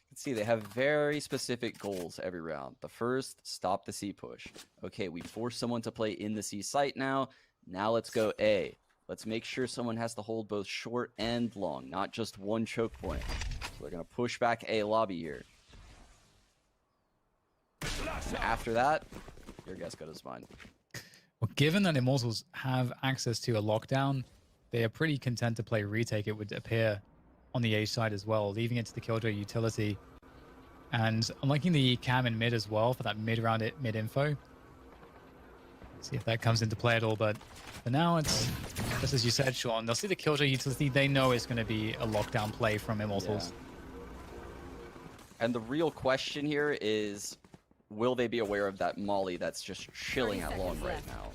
can see they have very specific goals every round. The first, stop the C push. Okay, we force someone to play in the C site now. Now let's go A. Let's make sure someone has to hold both short and long, not just one choke point. So they're going to push back A lobby here. And after that, your guess good as mine. Well, given that Immortals have access to a lockdown, they are pretty content to play retake, it would appear, on the A side as well, leaving it to the Killjoy utility. And I'm liking the cam in mid as well for that mid-round mid-info. See if that comes into play at all, but for now, it's just as you said, Sean. They'll see the Killjoy utility. They know it's going to be a lockdown play from Immortals. Yeah. And the real question here is, will they be aware of that molly that's just chilling at long right now?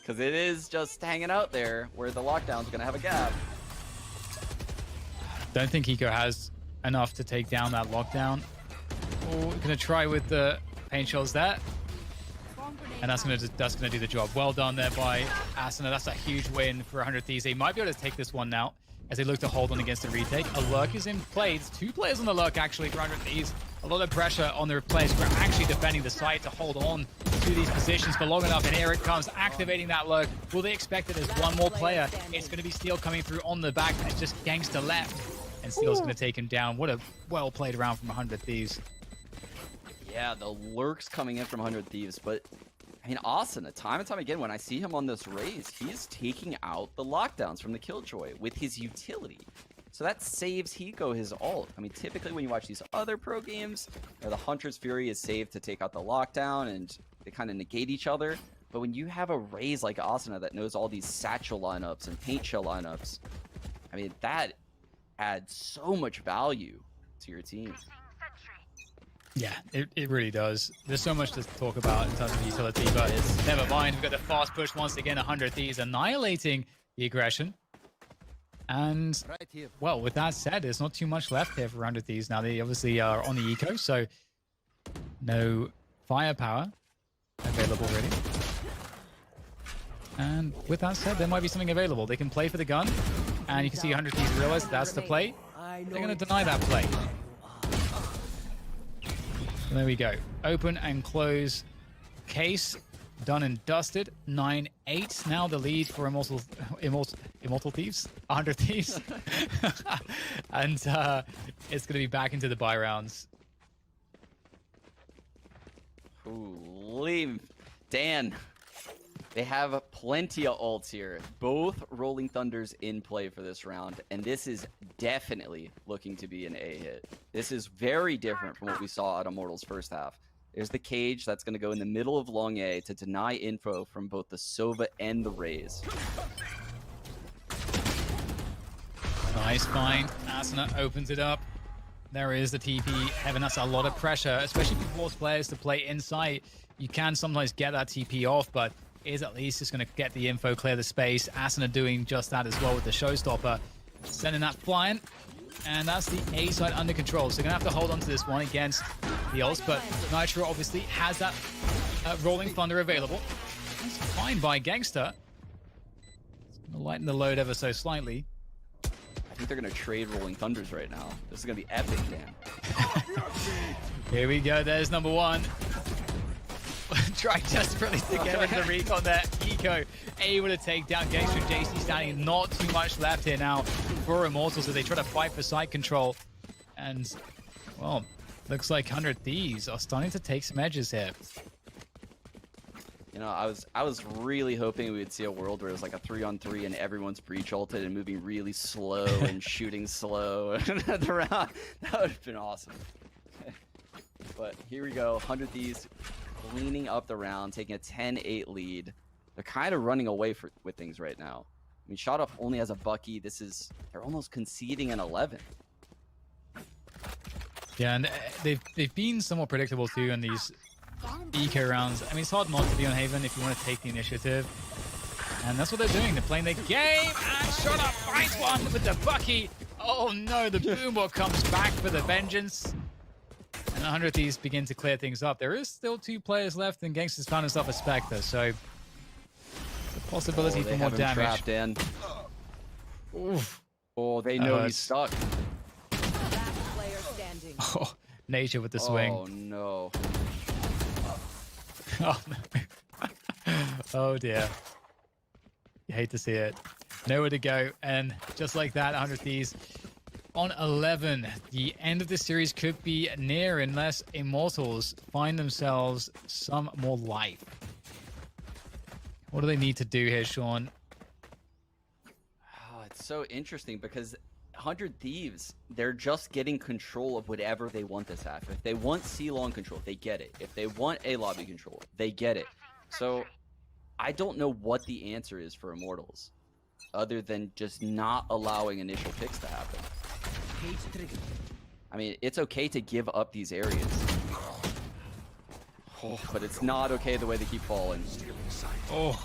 Because it is just hanging out there where the lockdown's going to have a gap. Don't think Hiko has enough to take down that lockdown. Oh, we're going to try with the paint shells there. And that's gonna do the job. Well done there by Asuna. That's a huge win for 100 Thieves. They might be able to take this one now as they look to hold on against the retake. A lurk is in play. It's 2 players on the lurk actually for 100 Thieves. A lot of pressure on their players who are actually defending the site to hold on to these positions for long enough. And here it comes, activating that lurk. Will they expect it as one more player? It's going to be Steel coming through on the back. It's just Gangster left. And Steel's going to take him down. What a well-played round from 100 Thieves. Yeah, the lurks coming in from 100 Thieves, but I mean, Asuna, time and time again, when I see him on this raise, he's taking out the lockdowns from the Killjoy with his utility. So that saves Hiko his ult. I mean, typically when you watch these other pro games, the Hunter's Fury is saved to take out the lockdown and they kind of negate each other. But when you have a raise like Asuna that knows all these satchel lineups and paint shell lineups, I mean, that adds so much value to your team. Yeah, it really does. There's so much to talk about in terms of utility, but never mind. We've got the fast push once again. 100 Thieves annihilating the aggression. And, well, with that said, there's not too much left here for 100 Thieves. Now, they obviously are on the eco, so no firepower available, really. And with that said, there might be something available. They can play for the gun, and you can see 100 Thieves realize that's the play. They're going to deny that play. There we go. Open and close case. Done and dusted. 9-8. Now the lead for Immortal Thieves. 100 Thieves. And it's going to be back into the buy rounds. Holy Dan. They have plenty of ults here. Both Rolling Thunders in play for this round, and this is definitely looking to be an A hit. This is very different from what we saw at Immortals first half. There's the cage that's going to go in the middle of long A to deny info from both the Sova and the Raze. Nice find. Asuna opens it up. There is the TP. Heaven, that's a lot of pressure, especially if you force players to play inside. You can sometimes get that TP off, but is at least just going to get the info, clear the space. Asuna doing just that as well with the showstopper. Sending that flying. And that's the A side under control. So they're going to have to hold on to this one against the ults. But Nitro obviously has that Rolling Thunder available. That's fine by Gangster. It's going to lighten the load ever so slightly. I think they're going to trade Rolling Thunders right now. This is going to be epic, Dan. Here we go. There's number one. Trying desperately to get into the recon there. Hiko able to take down Gangster. JC standing. Not too much left here now for Immortals as they try to fight for side control. And, well, looks like 100 Thieves are starting to take some edges here. You know, I was really hoping we would see a world where it was like a 3-on-3 and everyone's breach ulted and moving really slow and shooting slow the round. That would have been awesome. But here we go, 100 Thieves cleaning up the round, taking a 10-8 lead. They're kind of running away with things right now. I mean, Shot Off only has a Bucky. They're almost conceding an 11. Yeah, and they've been somewhat predictable too in these eco rounds. I mean, it's hard not to be on Haven if you want to take the initiative. And that's what they're doing. They're playing their game, and Shot Up finds one with the Bucky. Oh no, the Boombot comes back for the vengeance. And 100 Thieves begin to clear things up. There is still 2 players left, and Gangster's found himself a Spectre, so it's a possibility for more damage. Trapped in. Oof. Oh, they know he's stuck. Last player standing. Oh, Nature with the swing. Oh no. Oh, no. Oh dear. You hate to see it. Nowhere to go, and just like that, 100 Thieves on 11. The end of the series could be near unless Immortals find themselves some more life. What do they need to do here, Sean? Oh, it's so interesting because 100 Thieves, they're just getting control of whatever they want this half. If they want C-Long control, they get it. If they want A lobby control, they get it. So I don't know what the answer is for Immortals other than just not allowing initial picks to happen. I mean, it's okay to give up these areas. Oh, but it's not okay the way they keep falling. Oh,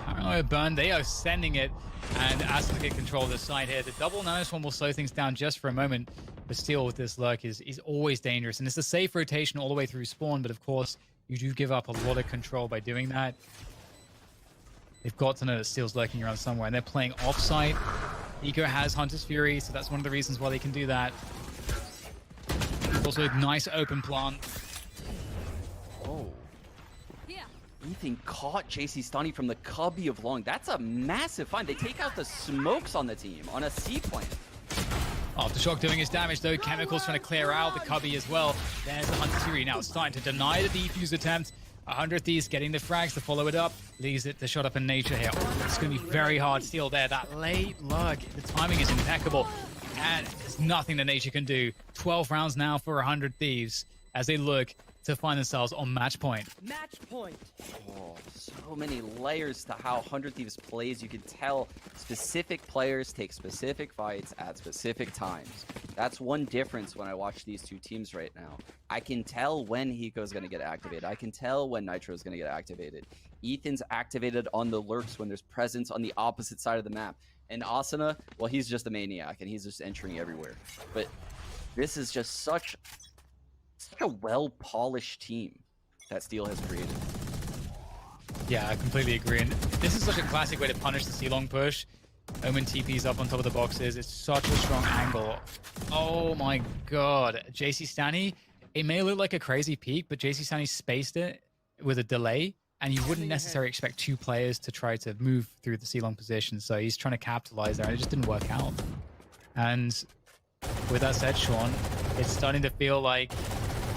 Paranoia Burn, they are sending it, and Aceu get control of the side here. The double Nanoswarm will slow things down just for a moment, but still with this lurk is always dangerous. And it's a safe rotation all the way through spawn, but of course, you do give up a lot of control by doing that. They've got to know that Steel's lurking around somewhere, and they're playing offsite. Eco has Hunter's Fury, so that's one of the reasons why they can do that. Also a nice open plant. Oh. Here. Ethan caught JC Stunny from the cubby of Long. That's a massive find. They take out the smokes on the team on a C plant. Aftershock doing his damage though. Chemicals trying to clear out the cubby as well. There's the Hunter's Fury. Now it's starting to deny the defuse attempt. 100 Thieves getting the frags to follow it up. Leaves it to Shot Up in Nature here. Oh, it's going to be very hard still there. That late lurk. The timing is impeccable. And there's nothing that Nature can do. 12 rounds now for 100 Thieves as they look to find themselves on match point. Match point. Oh, so many layers to how 100 Thieves plays. You can tell specific players take specific fights at specific times. That's one difference when I watch these two teams right now. I can tell when Hiko's going to get activated. I can tell when Nitro's going to get activated. Ethan's activated on the lurks when there's presence on the opposite side of the map. And Asuna, well, he's just a maniac and he's just entering everywhere. But this is just such a well-polished team that Steel has created. Yeah, I completely agree. And this is such a classic way to punish the C-Long push. Omen TP's up on top of the boxes. It's such a strong angle. Oh my god. JC Stanny, it may look like a crazy peek, but JC Stanny spaced it with a delay, and you wouldn't necessarily expect 2 players to try to move through the C-Long position. So he's trying to capitalize there, and it just didn't work out. And with that said, Sean, it's starting to feel like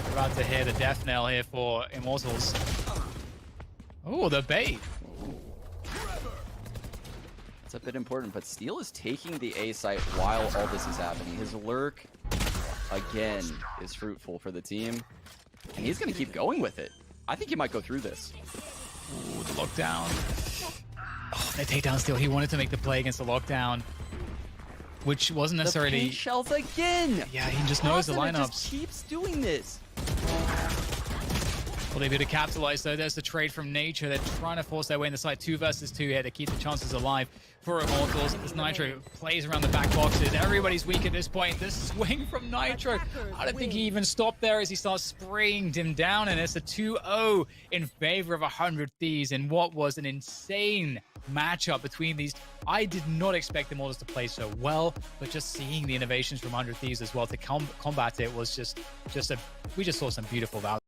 we're about to hear the death knell here for Immortals. Oh, the bait. It's a bit important, but Steel is taking the A site while all this is happening. His lurk, again, is fruitful for the team, and he's going to keep going with it. I think he might go through this. Ooh, the lockdown. Oh, they take down Steel. He wanted to make the play against the lockdown, which wasn't necessarily... The paint shells again! Yeah, he just knows the lineups. Just keeps doing this. Will they be able to capitalize though? There's the trade from Nature. They're trying to force their way in the side 2 versus 2 here to keep the chances alive for Immortals. As Nitro plays around the back boxes, everybody's weak at this point. This swing from Nitro, I don't think he even stopped there as he starts spraying him down, and it's a 2-0 in favor of 100 Thieves in what was an insane matchup between these. I did not expect the Immortals to play so well, but just seeing the innovations from 100 Thieves as well to combat it was just we just saw some beautiful value.